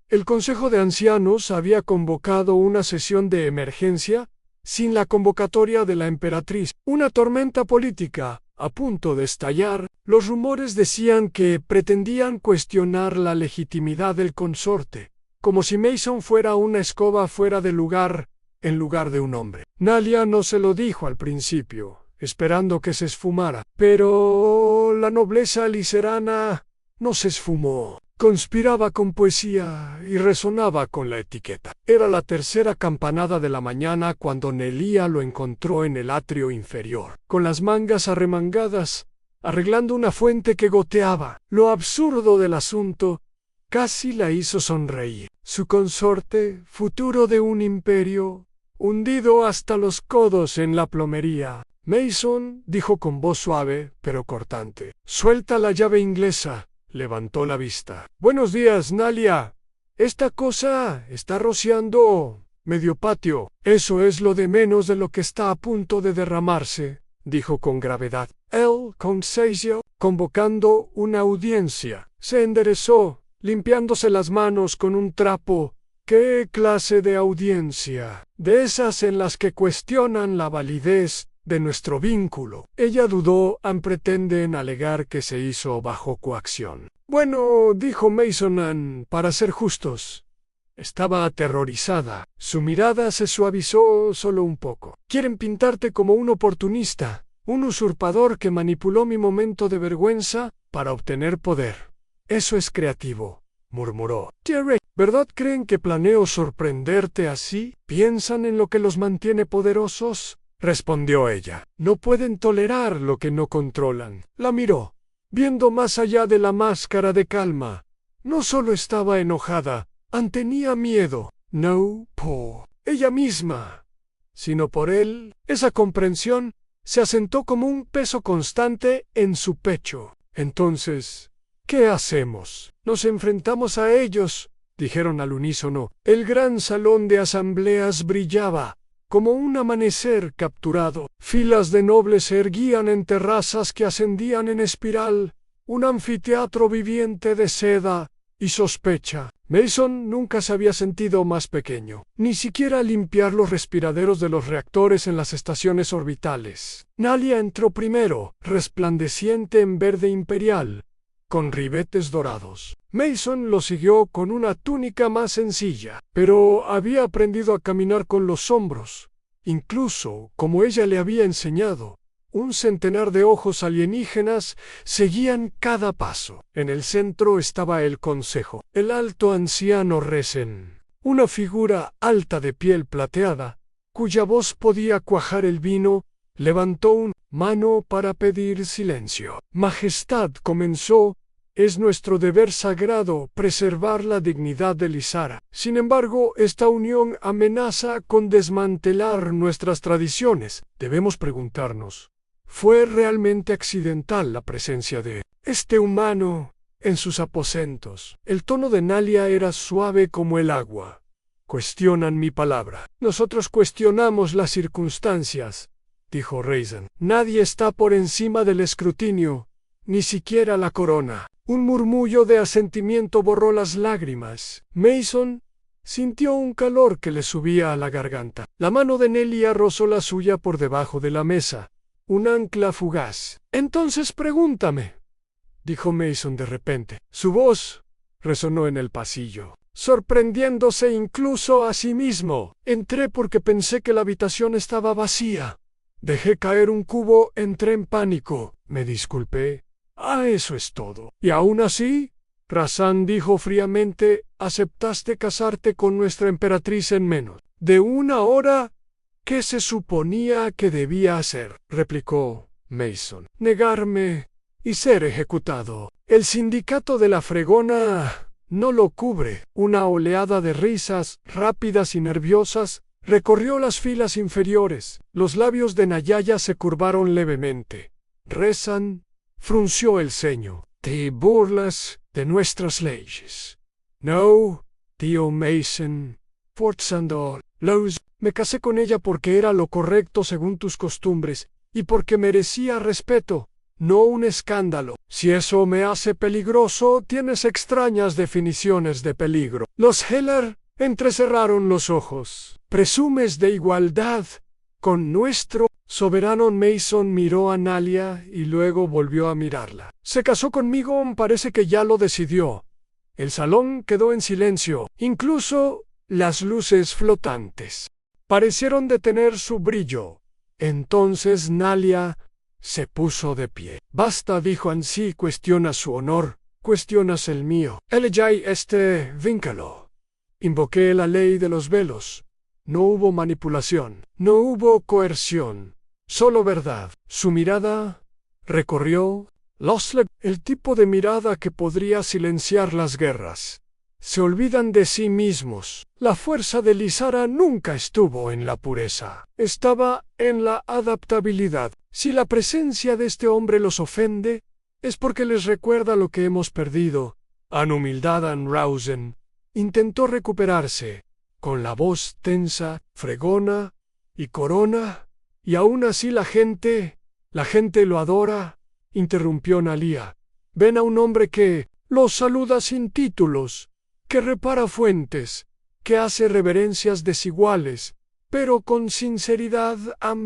El Consejo de Ancianos había convocado una sesión de emergencia sin la convocatoria de la emperatriz. Una tormenta política a punto de estallar. Los rumores decían que pretendían cuestionar la legitimidad del consorte, como si Mason fuera una escoba fuera de lugar en lugar de un hombre. Nalia no se lo dijo al principio, esperando que se esfumara, pero la nobleza licerana no se esfumó. Conspiraba con poesía y resonaba con la etiqueta. Era la tercera campanada de la mañana cuando Nelia lo encontró en el atrio inferior, con las mangas arremangadas, arreglando una fuente que goteaba. Lo absurdo del asunto casi la hizo sonreír. Su consorte, futuro de un imperio, hundido hasta los codos en la plomería. Mason dijo con voz suave pero cortante, «Suelta la llave inglesa». Levantó la vista. «Buenos días, Nalia. Esta cosa está rociando medio patio». «Eso es lo de menos de lo que está a punto de derramarse», dijo con gravedad. El consejo, convocando una audiencia, se enderezó, limpiándose las manos con un trapo. «¿Qué clase de audiencia? De esas en las que cuestionan la validez de nuestro vínculo». Ella dudó. Pretenden alegar que se hizo bajo coacción. «Bueno», dijo Mason, «para ser justos». Estaba aterrorizada. Su mirada se suavizó solo un poco. «Quieren pintarte como un oportunista, un usurpador que manipuló mi momento de vergüenza para obtener poder. Eso es creativo», murmuró. «Jerry, ¿verdad creen que planeo sorprenderte así? ¿Piensan en lo que los mantiene poderosos?», respondió ella. «No pueden tolerar lo que no controlan». La miró, viendo más allá de la máscara de calma. No solo estaba enojada, tenía miedo, no por ella misma, sino por él. Esa comprensión se asentó como un peso constante en su pecho. «Entonces, ¿qué hacemos?» «Nos enfrentamos a ellos», dijeron al unísono. El gran salón de asambleas brillaba como un amanecer capturado. Filas de nobles se erguían en terrazas que ascendían en espiral, un anfiteatro viviente de seda y sospecha. Mason nunca se había sentido más pequeño, ni siquiera limpiar los respiraderos de los reactores en las estaciones orbitales. Nalia entró primero, resplandeciente en verde imperial, con ribetes dorados. Mason lo siguió con una túnica más sencilla, pero había aprendido a caminar con los hombros. Incluso, como ella le había enseñado, un centenar de ojos alienígenas seguían cada paso. En el centro estaba el consejo. El alto anciano Resen, una figura alta de piel plateada, cuya voz podía cuajar el vino, levantó una mano para pedir silencio. Majestad, comenzó, es nuestro deber sagrado preservar la dignidad de Lizara. Sin embargo, esta unión amenaza con desmantelar nuestras tradiciones. Debemos preguntarnos, ¿fue realmente accidental la presencia de este humano en sus aposentos? El tono de Nalia era suave como el agua. Cuestionan mi palabra. Nosotros cuestionamos las circunstancias, dijo Raisin. Nadie está por encima del escrutinio, ni siquiera la corona. Un murmullo de asentimiento borró las lágrimas. Mason sintió un calor que le subía a la garganta. La mano de Nelia rozó la suya por debajo de la mesa. Un ancla fugaz. Entonces pregúntame, dijo Mason de repente. Su voz resonó en el pasillo, sorprendiéndose incluso a sí mismo. Entré porque pensé que la habitación estaba vacía. Dejé caer un cubo, entré en pánico. Me disculpé. Eso es todo. ¿Y aún así? Razan dijo fríamente, aceptaste casarte con nuestra emperatriz en menos de una hora. ¿Qué se suponía que debía hacer?, replicó Mason. Negarme y ser ejecutado. El sindicato de la fregona no lo cubre. Una oleada de risas, rápidas y nerviosas, recorrió las filas inferiores. Los labios de Nayaya se curvaron levemente. Rezan frunció el ceño. Te burlas de nuestras leyes. No, tío Mason. Forzando los... Me casé con ella porque era lo correcto según tus costumbres, y porque merecía respeto, no un escándalo. Si eso me hace peligroso, tienes extrañas definiciones de peligro. Los Heller entrecerraron los ojos. ¿Presumes de igualdad con nuestro soberano? Mason miró a Nalia y luego volvió a mirarla. Se casó conmigo, parece que ya lo decidió. El salón quedó en silencio, incluso las luces flotantes parecieron detener su brillo. Entonces Nalia se puso de pie. Basta, dijo Ansí, cuestionas su honor, cuestionas el mío. Elegí este vínculo. Invoqué la ley de los velos. No hubo manipulación, no hubo coerción, solo verdad. Su mirada recorrió el tipo de mirada que podría silenciar las guerras. Se olvidan de sí mismos. La fuerza de Lizara nunca estuvo en la pureza. Estaba en la adaptabilidad. Si la presencia de este hombre los ofende, es porque les recuerda lo que hemos perdido. An humildad Rausen intentó recuperarse, con la voz tensa, fregona y corona, y aún así la gente lo adora, interrumpió Nalia. Ven a un hombre que los saluda sin títulos, que repara fuentes, que hace reverencias desiguales, pero con sinceridad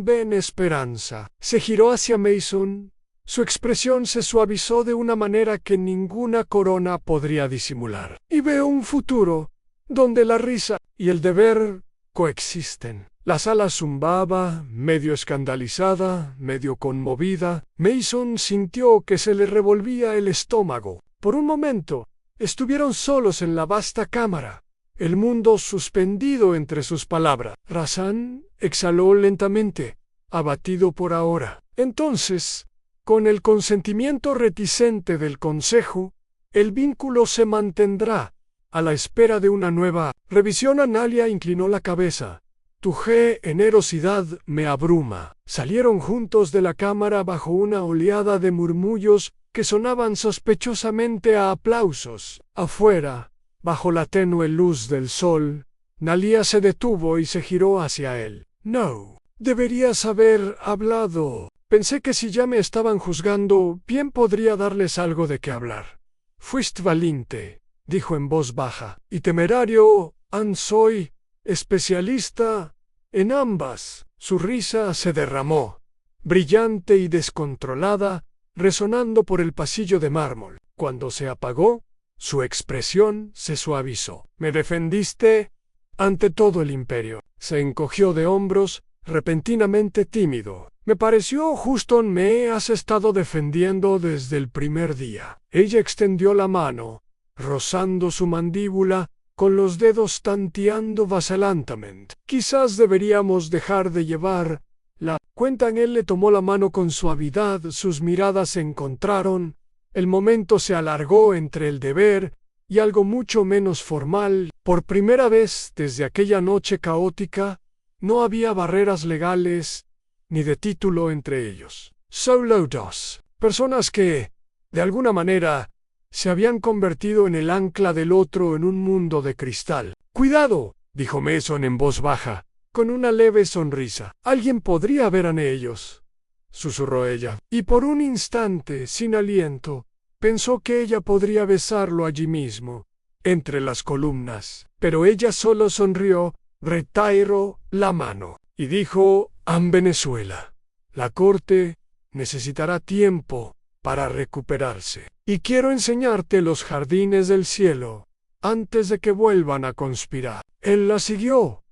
ven esperanza. Se giró hacia Mason. Su expresión se suavizó de una manera que ninguna corona podría disimular. Y veo un futuro donde la risa y el deber coexisten. La sala zumbaba, medio escandalizada, medio conmovida. Mason sintió que se le revolvía el estómago. Por un momento, estuvieron solos en la vasta cámara, el mundo suspendido entre sus palabras. Razan exhaló lentamente, abatido por ahora. Entonces, con el consentimiento reticente del consejo, el vínculo se mantendrá, a la espera de una nueva revisión. Nalia inclinó la cabeza. Tu generosidad me abruma. Salieron juntos de la cámara bajo una oleada de murmullos que sonaban sospechosamente a aplausos. Afuera, bajo la tenue luz del sol, Nalia se detuvo y se giró hacia él. No, deberías haber hablado. Pensé que si ya me estaban juzgando, bien podría darles algo de qué hablar. Fuiste valiente, dijo en voz baja. Y temerario, soy especialista en ambas. Su risa se derramó, brillante y descontrolada, resonando por el pasillo de mármol. Cuando se apagó, su expresión se suavizó. ¿Me defendiste ante todo el imperio? Se encogió de hombros, repentinamente tímido. Me pareció justo. Me has estado defendiendo desde el primer día. Ella extendió la mano, rozando su mandíbula, con los dedos tanteando vacilantemente. Quizás deberíamos dejar de llevar la cuenta. Él le tomó la mano con suavidad, sus miradas se encontraron. El momento se alargó entre el deber y algo mucho menos formal. Por primera vez desde aquella noche caótica, no había barreras legales ni de título entre ellos. Solo dos personas que, de alguna manera, se habían convertido en el ancla del otro en un mundo de cristal. «Cuidado», dijo Mason en voz baja, con una leve sonrisa. «Alguien podría ver en ellos», susurró ella. Y por un instante, sin aliento, pensó que ella podría besarlo allí mismo, entre las columnas. Pero ella solo sonrió, retiró la mano y dijo: «En Venezuela, la corte necesitará tiempo para recuperarse. Y quiero enseñarte los jardines del cielo antes de que vuelvan a conspirar». Él la siguió,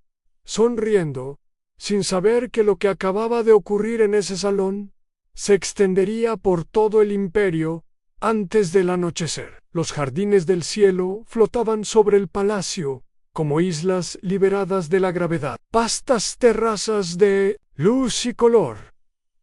sonriendo, sin saber que lo que acababa de ocurrir en ese salón se extendería por todo el imperio antes del anochecer. Los jardines del cielo flotaban sobre el palacio como islas liberadas de la gravedad, vastas terrazas de luz y color,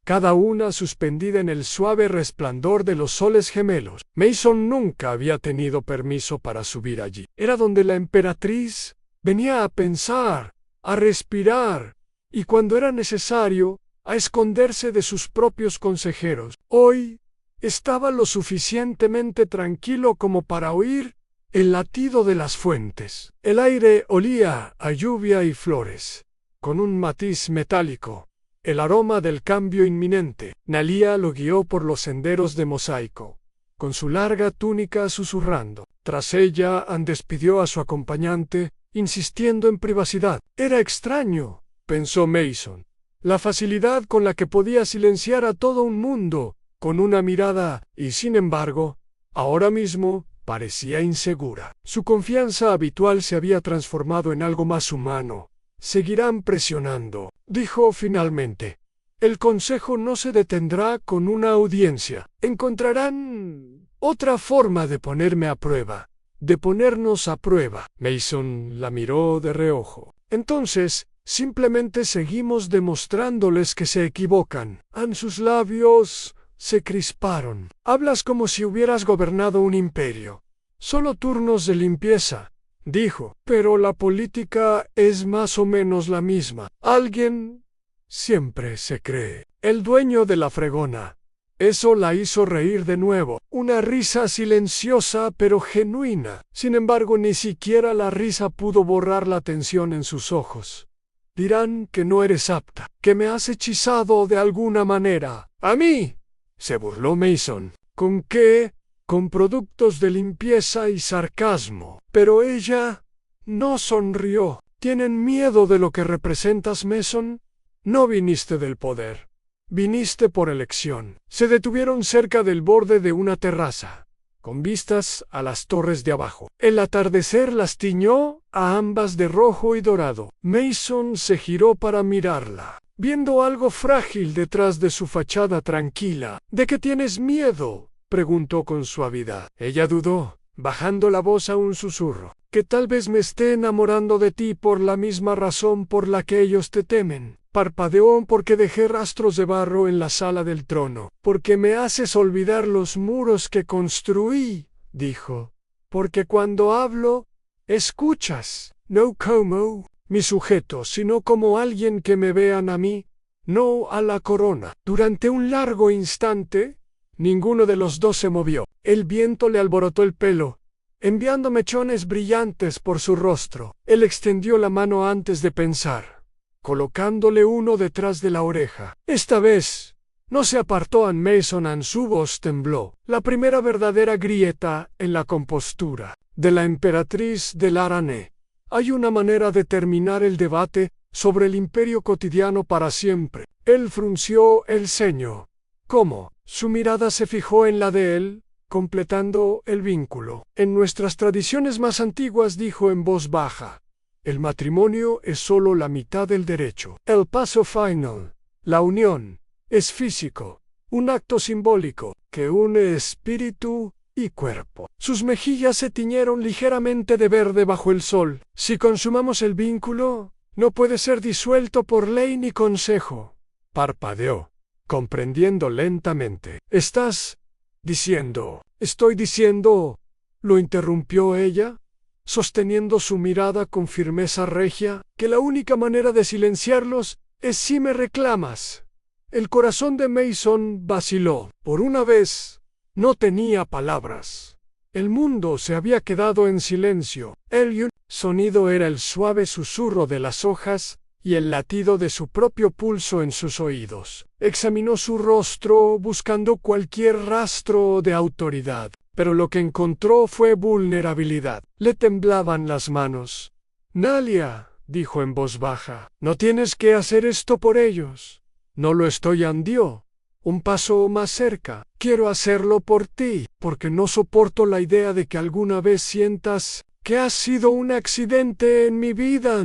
cada una suspendida en el suave resplandor de los soles gemelos. Mason nunca había tenido permiso para subir allí. Era donde la emperatriz venía a pensar, a respirar, y cuando era necesario, a esconderse de sus propios consejeros. Hoy estaba lo suficientemente tranquilo como para oír el latido de las fuentes. El aire olía a lluvia y flores, con un matiz metálico, el aroma del cambio inminente. Nalia lo guió por los senderos de mosaico, con su larga túnica susurrando. Tras ella, Anne despidió a su acompañante, insistiendo en privacidad. Era extraño, pensó Mason, la facilidad con la que podía silenciar a todo un mundo con una mirada, y sin embargo, ahora mismo parecía insegura. Su confianza habitual se había transformado en algo más humano. «Seguirán presionando», dijo finalmente. «El consejo no se detendrá con una audiencia. Encontrarán otra forma de ponerme a prueba, de ponernos a prueba». Mason la miró de reojo. «Entonces, simplemente seguimos demostrándoles que se equivocan». Sus labios se crisparon. «Hablas como si hubieras gobernado un imperio. Solo turnos de limpieza», dijo. «Pero la política es más o menos la misma. Alguien siempre se cree el dueño de la fregona». Eso la hizo reír de nuevo. Una risa silenciosa pero genuina. Sin embargo, ni siquiera la risa pudo borrar la tensión en sus ojos. «Dirán que no eres apta, que me has hechizado de alguna manera». «¿A mí?», se burló Mason. «¿Con qué?» «Con productos de limpieza y sarcasmo». Pero ella no sonrió. «¿Tienen miedo de lo que representas, Mason? No viniste del poder. Viniste por elección». Se detuvieron cerca del borde de una terraza, con vistas a las torres de abajo. El atardecer las tiñó a ambas de rojo y dorado. Mason se giró para mirarla, viendo algo frágil detrás de su fachada tranquila. «¿De qué tienes miedo?», preguntó con suavidad. Ella dudó, bajando la voz a un susurro. «Que tal vez me esté enamorando de ti por la misma razón por la que ellos te temen». Parpadeó. «Porque dejé rastros de barro en la sala del trono. Porque me haces olvidar los muros que construí», dijo. «Porque cuando hablo, escuchas, no como mi sujeto, sino como alguien que me vean a mí, no a la corona». Durante un largo instante, ninguno de los dos se movió. El viento le alborotó el pelo, enviando mechones brillantes por su rostro. Él extendió la mano antes de pensar, colocándole uno detrás de la oreja. Esta vez no se apartó Anne Mason. Su voz tembló. La primera verdadera grieta en la compostura. de la emperatriz del Arané. Hay una manera de terminar el debate sobre el imperio cotidiano para siempre. Él frunció el ceño. ¿Cómo? Su mirada se fijó en la de él, completando el vínculo. En nuestras tradiciones más antiguas dijo en voz baja, el matrimonio es solo la mitad del derecho. El paso final, la unión, es físico, un acto simbólico que une espíritu y cuerpo. Sus mejillas se tiñeron ligeramente de verde bajo el sol. Si consumamos el vínculo, no puede ser disuelto por ley ni consejo. Parpadeó, comprendiendo lentamente. ¿Estás diciendo? Estoy diciendo, lo interrumpió ella, sosteniendo su mirada con firmeza regia, que la única manera de silenciarlos es si me reclamas. El corazón de Mason vaciló. Por una vez, no tenía palabras. El mundo se había quedado en silencio. El sonido era el suave susurro de las hojas y el latido de su propio pulso en sus oídos. Examinó su rostro buscando cualquier rastro de autoridad, pero lo que encontró fue vulnerabilidad. Le temblaban las manos. Nalia, dijo en voz baja, no tienes que hacer esto por ellos. No lo estoy andió. Un paso más cerca. Quiero hacerlo por ti, porque no soporto la idea de que alguna vez sientas que has sido un accidente en mi vida.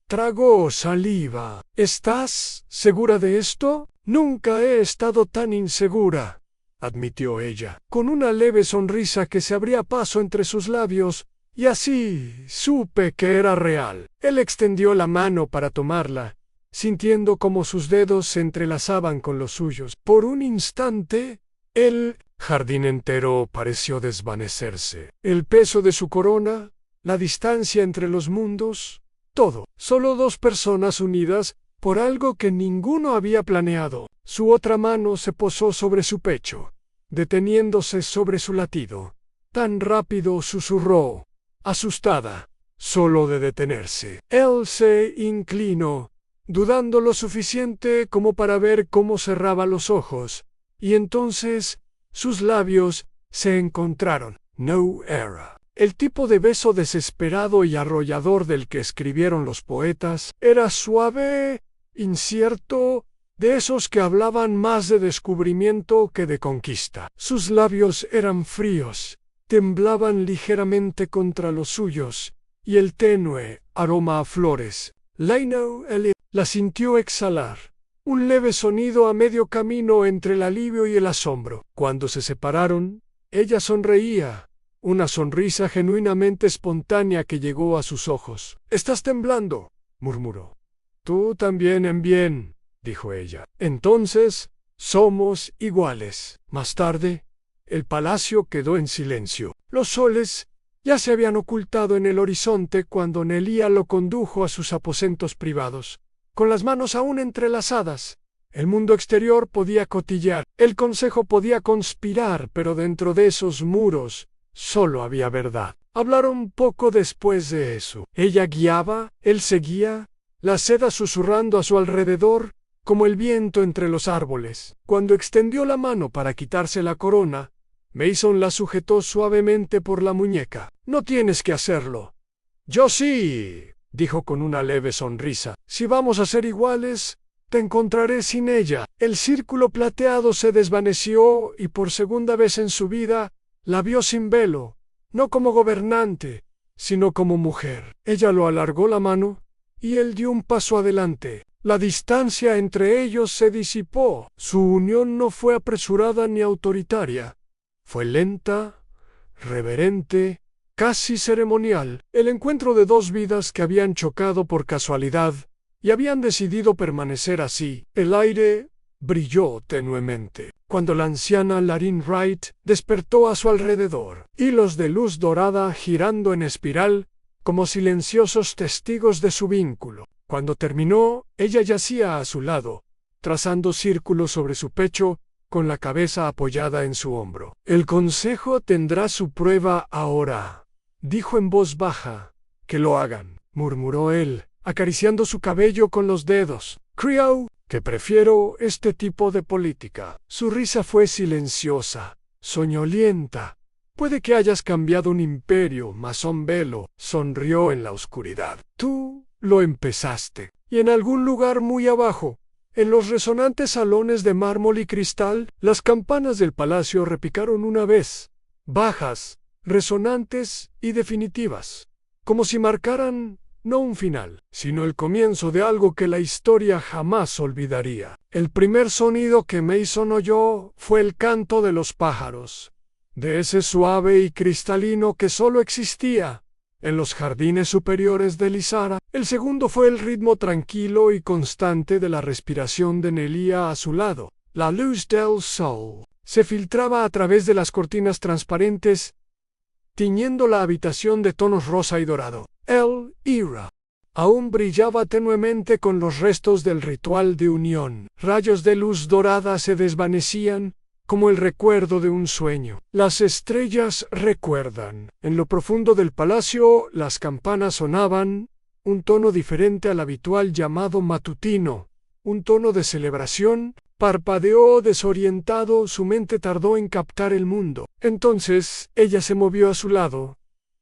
Tragó saliva. ¿Estás segura de esto? Nunca he estado tan insegura, admitió ella, con una leve sonrisa que se abría paso entre sus labios, y así supe que era real. Él extendió la mano para tomarla, sintiendo cómo sus dedos se entrelazaban con los suyos. Por un instante, el jardín entero pareció desvanecerse. El peso de su corona, la distancia entre los mundos, todo. Solo dos personas unidas por algo que ninguno había planeado. Su otra mano se posó sobre su pecho, deteniéndose sobre su latido. Tan rápido susurró, asustada, solo de detenerse. Él se inclinó, dudando lo suficiente como para ver cómo cerraba los ojos, y entonces sus labios se encontraron. No era el tipo de beso desesperado y arrollador del que escribieron los poetas. Era suave, incierto, de esos que hablaban más de descubrimiento que de conquista. Sus labios eran fríos, temblaban ligeramente contra los suyos, y el tenue aroma a flores. Lionel la sintió exhalar, un leve sonido a medio camino entre el alivio y el asombro. Cuando se separaron, ella sonreía, una sonrisa genuinamente espontánea que llegó a sus ojos. «Estás temblando», murmuró. «Tú también en bien», dijo ella. «Entonces, somos iguales». Más tarde, el palacio quedó en silencio. Los soles ya se habían ocultado en el horizonte cuando Nelia lo condujo a sus aposentos privados, con las manos aún entrelazadas. El mundo exterior podía cotillear, el consejo podía conspirar, pero dentro de esos muros solo había verdad. Hablaron poco después de eso. Ella guiaba, él seguía, la seda susurrando a su alrededor, como el viento entre los árboles. Cuando extendió la mano para quitarse la corona, Mason la sujetó suavemente por la muñeca. «No tienes que hacerlo». «Yo sí», dijo con una leve sonrisa. «Si vamos a ser iguales, te encontraré sin ella». El círculo plateado se desvaneció y por segunda vez en su vida la vio sin velo, no como gobernante, sino como mujer. Ella lo alargó la mano, y él dio un paso adelante. La distancia entre ellos se disipó. Su unión no fue apresurada ni autoritaria. Fue lenta, reverente, casi ceremonial. El encuentro de dos vidas que habían chocado por casualidad y habían decidido permanecer así. El aire brilló tenuemente cuando la anciana Larin Wright despertó a su alrededor. Hilos de luz dorada girando en espiral como silenciosos testigos de su vínculo. Cuando terminó, ella yacía a su lado, trazando círculos sobre su pecho, con la cabeza apoyada en su hombro. «El consejo tendrá su prueba ahora», dijo en voz baja. «Que lo hagan», murmuró él, acariciando su cabello con los dedos. «Creo que prefiero este tipo de política». Su risa fue silenciosa, soñolienta, Puede que hayas cambiado un imperio, Masón Velo sonrió en la oscuridad. Tú lo empezaste. Y en algún lugar muy abajo, en los resonantes salones de mármol y cristal, las campanas del palacio repicaron una vez, bajas, resonantes y definitivas, como si marcaran no un final, sino el comienzo de algo que la historia jamás olvidaría. El primer sonido que Mason oyó fue el canto de los pájaros, de ese suave y cristalino que solo existía en los jardines superiores de Lizara. El segundo fue el ritmo tranquilo y constante de la respiración de Nelia a su lado. La luz del sol se filtraba a través de las cortinas transparentes, tiñendo la habitación de tonos rosa y dorado. El Ira aún brillaba tenuemente con los restos del ritual de unión. Rayos de luz dorada se desvanecían como el recuerdo de un sueño. Las estrellas recuerdan. En lo profundo del palacio las campanas sonaban, un tono diferente al habitual llamado matutino, un tono de celebración. Parpadeó desorientado, su mente tardó en captar el mundo. Entonces ella se movió a su lado,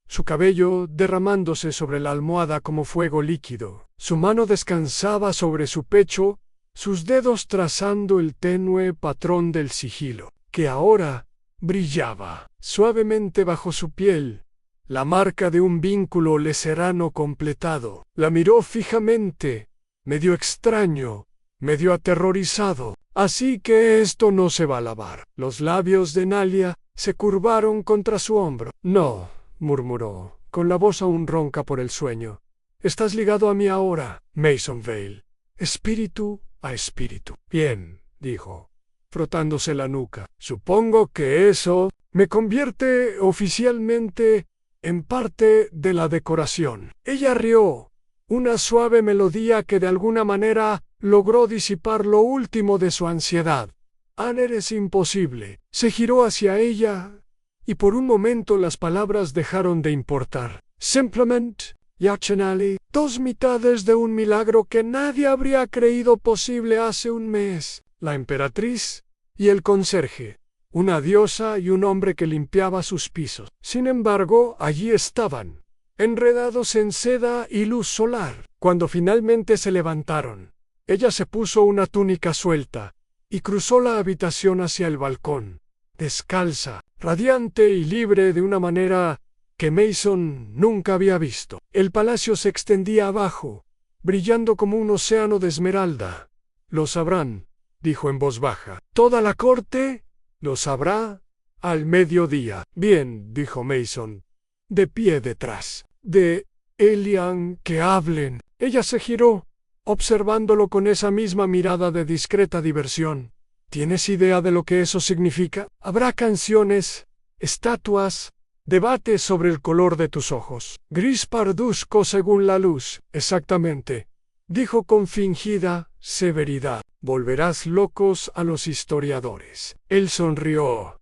su cabello derramándose sobre la almohada como fuego líquido. Su mano descansaba sobre su pecho, sus dedos trazando el tenue patrón del sigilo, que ahora brillaba suavemente bajo su piel, la marca de un vínculo leserano completado. La miró fijamente, medio extraño, medio aterrorizado. Así que esto no se va a lavar. Los labios de Nalia se curvaron contra su hombro. No, murmuró, con la voz aún ronca por el sueño. Estás ligado a mí ahora, Mason Vale. Espíritu a espíritu. Bien, dijo, frotándose la nuca. Supongo que eso me convierte oficialmente en parte de la decoración. Ella rió, una suave melodía que de alguna manera logró disipar lo último de su ansiedad. Aner es imposible. Se giró hacia ella, y por un momento las palabras dejaron de importar. Simplemente, Yachenali, dos mitades de un milagro que nadie habría creído posible hace un mes. La emperatriz y el conserje, una diosa y un hombre que limpiaba sus pisos. Sin embargo, allí estaban, enredados en seda y luz solar. Cuando finalmente se levantaron, ella se puso una túnica suelta y cruzó la habitación hacia el balcón, descalza, radiante y libre de una manera que Mason nunca había visto. El palacio se extendía abajo, brillando como un océano de esmeralda. Lo sabrán, dijo en voz baja. Toda la corte lo sabrá al mediodía. Bien, dijo Mason, de pie detrás de Elian, que hablen. Ella se giró, observándolo con esa misma mirada de discreta diversión. ¿Tienes idea de lo que eso significa? Habrá canciones, estatuas, debates sobre el color de tus ojos. Gris parduzco según la luz. Exactamente, dijo con fingida severidad. Volverás locos a los historiadores. Él sonrió.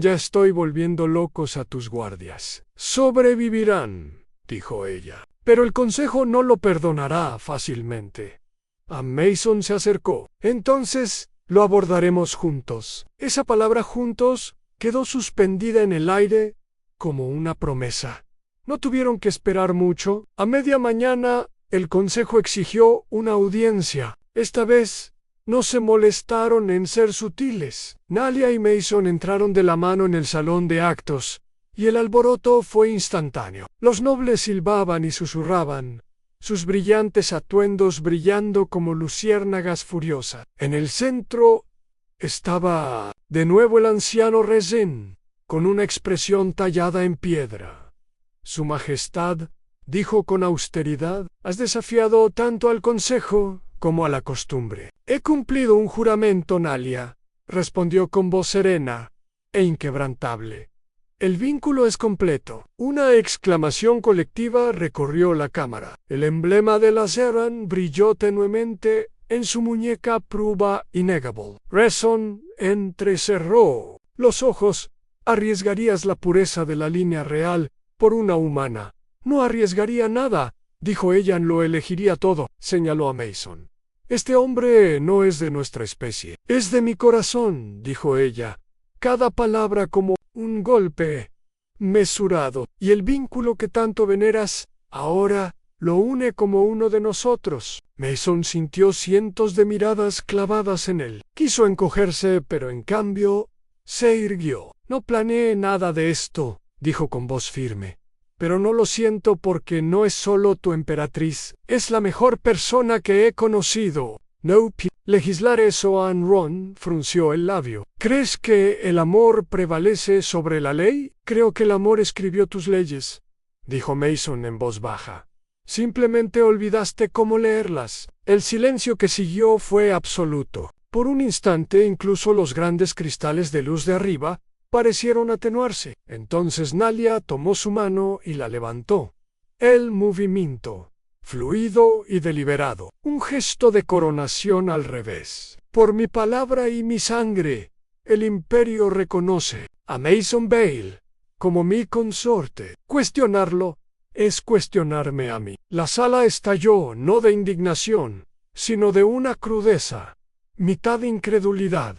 Ya estoy volviendo locos a tus guardias. Sobrevivirán, dijo ella. Pero el consejo no lo perdonará fácilmente. A Mason se acercó. Entonces lo abordaremos juntos. Esa palabra juntos quedó suspendida en el aire como una promesa. No tuvieron que esperar mucho. A media mañana el consejo exigió una audiencia. Esta vez no se molestaron en ser sutiles. Nalia y Mason entraron de la mano en el salón de actos, y el alboroto fue instantáneo. Los nobles silbaban y susurraban, sus brillantes atuendos brillando como luciérnagas furiosas. En el centro estaba de nuevo el anciano Rezin, con una expresión tallada en piedra. Su Majestad, dijo con austeridad, has desafiado tanto al consejo como a la costumbre. He cumplido un juramento, Nalia, respondió con voz serena e inquebrantable. El vínculo es completo. Una exclamación colectiva recorrió la cámara. El emblema de la Zeran brilló tenuemente en su muñeca prueba innegable. Rezon entrecerró los ojos. ¿Arriesgarías la pureza de la línea real por una humana? No arriesgaría nada, dijo ella. Lo elegiría todo, señaló a Mason. Este hombre no es de nuestra especie. Es de mi corazón, dijo ella. Cada palabra como un golpe mesurado, y el vínculo que tanto veneras, ahora, lo une como uno de nosotros. Mason sintió cientos de miradas clavadas en él. Quiso encogerse, pero en cambio, se irguió. No planeé nada de esto, dijo con voz firme. Pero no lo siento porque no es solo tu emperatriz, es la mejor persona que he conocido. No legislar eso, Anne Ron frunció el labio. ¿Crees que el amor prevalece sobre la ley? Creo que el amor escribió tus leyes, dijo Mason en voz baja. Simplemente olvidaste cómo leerlas. El silencio que siguió fue absoluto. Por un instante, incluso los grandes cristales de luz de arriba parecieron atenuarse. Entonces Nalia tomó su mano y la levantó. El movimiento, fluido y deliberado. Un gesto de coronación al revés. Por mi palabra y mi sangre, el imperio reconoce a Mason Vale como mi consorte. Cuestionarlo es cuestionarme a mí. La sala estalló no de indignación, sino de una crudeza, mitad incredulidad,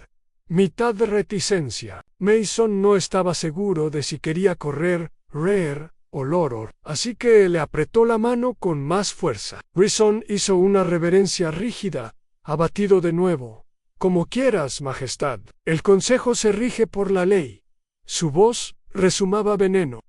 mitad reticencia. Mason no estaba seguro de si quería correr, reír o llorar, así que le apretó la mano con más fuerza. Grison hizo una reverencia rígida, abatido de nuevo. Como quieras, Majestad. El consejo se rige por la ley. Su voz resumaba veneno.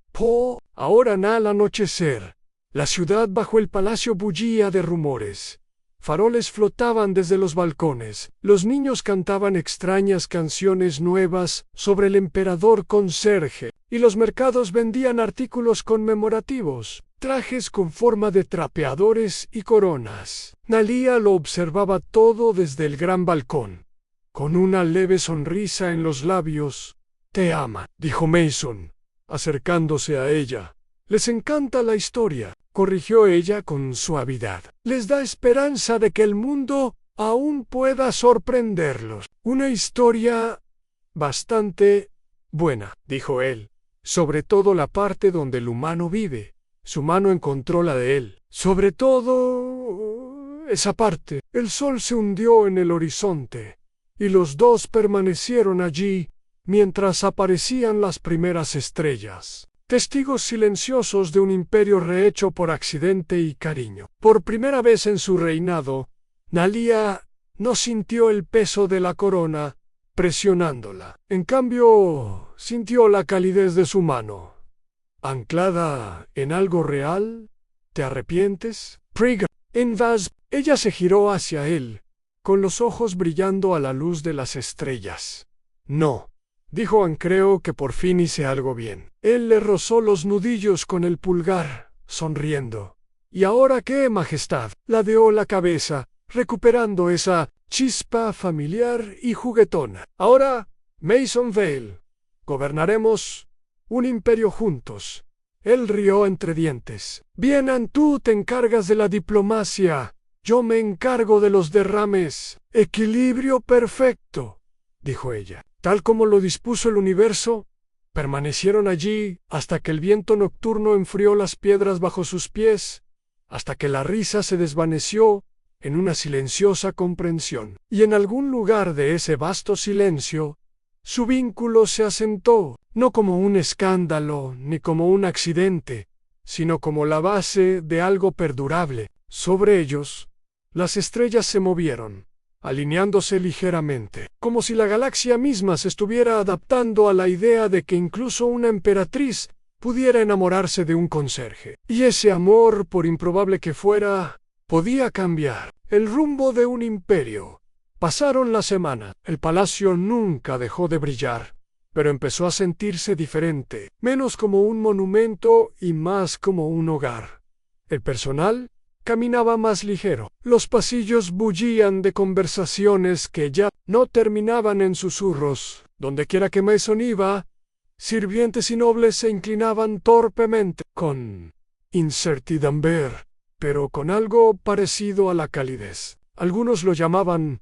Ahora al anochecer. La ciudad bajo el palacio bullía de rumores. Faroles flotaban desde los balcones. Los niños cantaban extrañas canciones nuevas sobre el emperador conserje, y los mercados vendían artículos conmemorativos, trajes con forma de trapeadores y coronas. Nalia lo observaba todo desde el gran balcón, con una leve sonrisa en los labios. «Te ama», dijo Mason, acercándose a ella. «Les encanta la historia», corrigió ella con suavidad. «Les da esperanza de que el mundo aún pueda sorprenderlos». «Una historia bastante buena», dijo él. «Sobre todo la parte donde el humano vive». Su mano encontró la de él. «Sobre todo esa parte». El sol se hundió en el horizonte, y los dos permanecieron allí mientras aparecían las primeras estrellas. Testigos silenciosos de un imperio rehecho por accidente y cariño. Por primera vez en su reinado, Nalia no sintió el peso de la corona presionándola. En cambio, sintió la calidez de su mano. ¿Anclada en algo real? ¿Te arrepientes? Priga. En Vaz, ella se giró hacia él, con los ojos brillando a la luz de las estrellas. No. Dijo Anne, creo que por fin hice algo bien. Él le rozó los nudillos con el pulgar, sonriendo. ¿Y ahora qué, Majestad? Ladeó la cabeza, recuperando esa chispa familiar y juguetona. Ahora, Mason Vale, gobernaremos un imperio juntos. Él rió entre dientes. Bien, Anne, tú te encargas de la diplomacia. Yo me encargo de los derrames. Equilibrio perfecto, dijo ella. Tal como lo dispuso el universo, permanecieron allí hasta que el viento nocturno enfrió las piedras bajo sus pies, hasta que la risa se desvaneció en una silenciosa comprensión. Y en algún lugar de ese vasto silencio, su vínculo se asentó, no como un escándalo ni como un accidente, sino como la base de algo perdurable. Sobre ellos, las estrellas se movieron, alineándose ligeramente, como si la galaxia misma se estuviera adaptando a la idea de que incluso una emperatriz pudiera enamorarse de un conserje. Y ese amor, por improbable que fuera, podía cambiar el rumbo de un imperio. Pasaron las semanas. El palacio nunca dejó de brillar, pero empezó a sentirse diferente, menos como un monumento y más como un hogar. El personal caminaba más ligero. Los pasillos bullían de conversaciones que ya no terminaban en susurros. Dondequiera que Mason iba, sirvientes y nobles se inclinaban torpemente, con incertidumbre, pero con algo parecido a la calidez. Algunos lo llamaban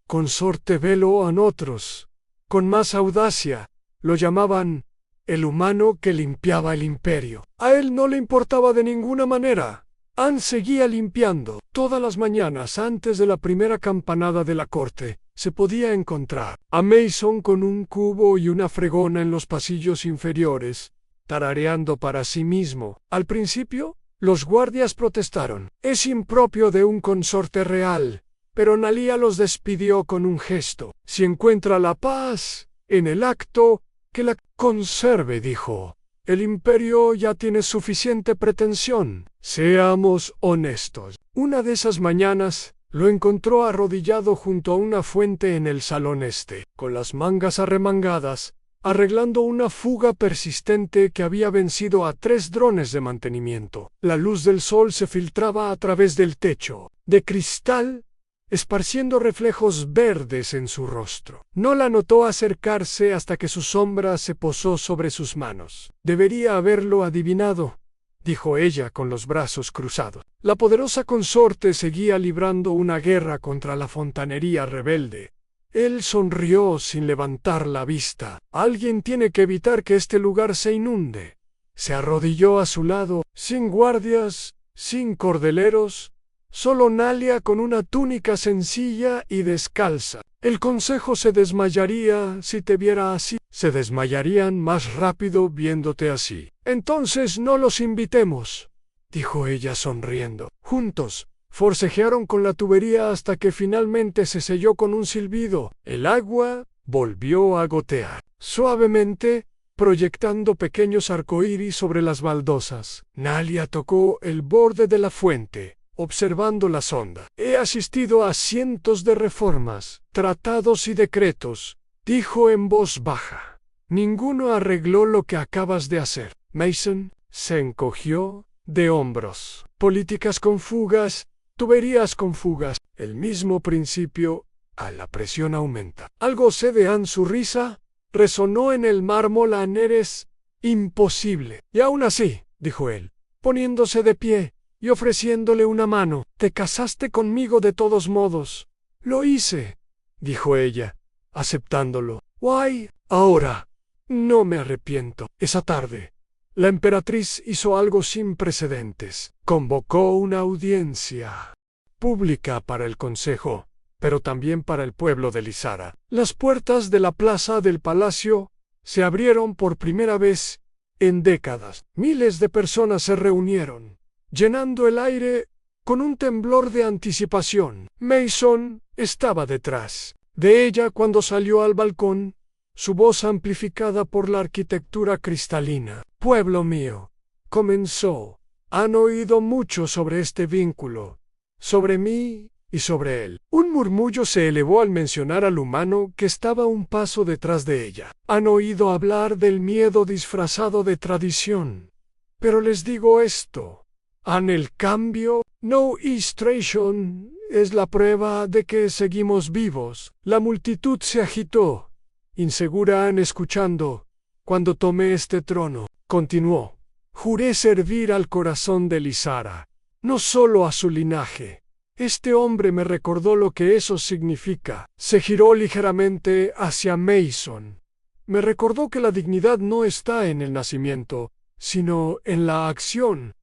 consorte Velo, a otros, con más audacia, lo llamaban el humano que limpiaba el imperio. A él no le importaba de ninguna manera. Anne seguía limpiando. Todas las mañanas antes de la primera campanada de la corte, se podía encontrar a Mason con un cubo y una fregona en los pasillos inferiores, tarareando para sí mismo. Al principio, los guardias protestaron. Es impropio de un consorte real, pero Nalia los despidió con un gesto. Si encuentra la paz en el acto, que la conserve, dijo. El imperio ya tiene suficiente pretensión. Seamos honestos. Una de esas mañanas, lo encontró arrodillado junto a una fuente en el salón este, con las mangas arremangadas, arreglando una fuga persistente que había vencido a 3 drones de mantenimiento. La luz del sol se filtraba a través del techo, de cristal, esparciendo reflejos verdes en su rostro. No la notó acercarse hasta que su sombra se posó sobre sus manos. Debería haberlo adivinado, dijo ella con los brazos cruzados. La poderosa consorte seguía librando una guerra contra la fontanería rebelde. Él sonrió sin levantar la vista. Alguien tiene que evitar que este lugar se inunde. Se arrodilló a su lado, sin guardias, sin cordeleros, solo Nalia con una túnica sencilla y descalza. El consejo se desmayaría si te viera así. Se desmayarían más rápido viéndote así. Entonces no los invitemos, dijo ella sonriendo. Juntos, forcejearon con la tubería hasta que finalmente se selló con un silbido. El agua volvió a gotear, suavemente, proyectando pequeños arcoíris sobre las baldosas. Nalia tocó el borde de la fuente, observando la sonda. He asistido a cientos de reformas, tratados y decretos, dijo en voz baja. Ninguno arregló lo que acabas de hacer. Mason se encogió de hombros. Políticas con fugas, tuberías con fugas. El mismo principio, la presión aumenta. Algo cede su risa, resonó en el mármol a Neres. Imposible. Y aún así, dijo él, poniéndose de pie y ofreciéndole una mano. Te casaste conmigo de todos modos. Lo hice, dijo ella, aceptándolo. Guay, ahora, no me arrepiento. Esa tarde, la emperatriz hizo algo sin precedentes. Convocó una audiencia pública para el consejo, pero también para el pueblo de Lizara. Las puertas de la plaza del palacio se abrieron por primera vez en décadas. Miles de personas se reunieron, llenando el aire con un temblor de anticipación. Mason estaba detrás de ella cuando salió al balcón, su voz amplificada por la arquitectura cristalina. Pueblo mío, comenzó. Han oído mucho sobre este vínculo, sobre mí y sobre él. Un murmullo se elevó al mencionar al humano que estaba un paso detrás de ella. Han oído hablar del miedo disfrazado de tradición. Pero les digo esto. El cambio, no illustration, es la prueba de que seguimos vivos. La multitud se agitó, insegura escuchando, cuando tomé este trono. Continuó. Juré servir al corazón de Lizara, no solo a su linaje. Este hombre me recordó lo que eso significa. Se giró ligeramente hacia Mason. Me recordó que la dignidad no está en el nacimiento, sino en la acción.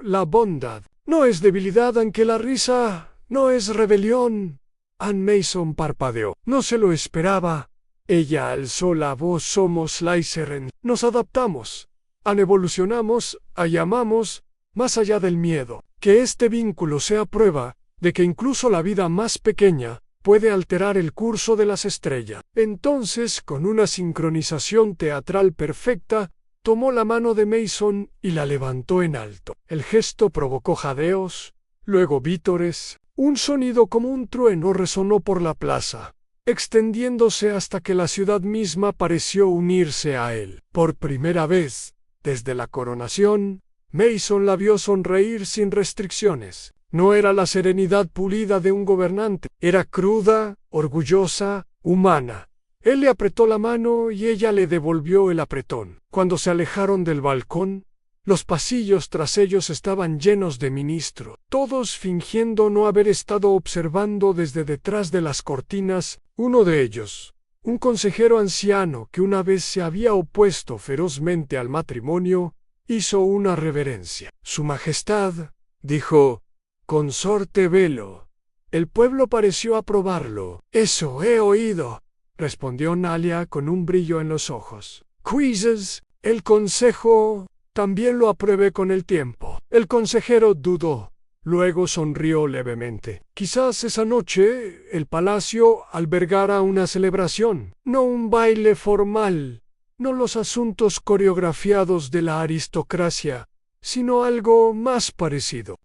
La bondad no es debilidad, aunque la risa no es rebelión. Mason parpadeó. No se lo esperaba. Ella alzó la voz. Somos Lyseren. Nos adaptamos. Evolucionamos, llamamos, más allá del miedo. Que este vínculo sea prueba de que incluso la vida más pequeña puede alterar el curso de las estrellas. Entonces, con una sincronización teatral perfecta, tomó la mano de Mason y la levantó en alto. El gesto provocó jadeos, luego vítores. Un sonido como un trueno resonó por la plaza, extendiéndose hasta que la ciudad misma pareció unirse a él. Por primera vez, desde la coronación, Mason la vio sonreír sin restricciones. No era la serenidad pulida de un gobernante, era cruda, orgullosa, humana. Él le apretó la mano y ella le devolvió el apretón. Cuando se alejaron del balcón, los pasillos tras ellos estaban llenos de ministros, todos fingiendo no haber estado observando desde detrás de las cortinas. Uno de ellos, un consejero anciano que una vez se había opuesto ferozmente al matrimonio, hizo una reverencia. Su Majestad, dijo, consorte Velo. El pueblo pareció aprobarlo. Eso he oído, respondió Nalia con un brillo en los ojos. Quizzes, El consejo también lo apruebe con el tiempo. El consejero dudó. Luego sonrió levemente. Quizás esa noche el palacio albergara una celebración, no un baile formal, no los asuntos coreografiados de la aristocracia, sino algo más parecido.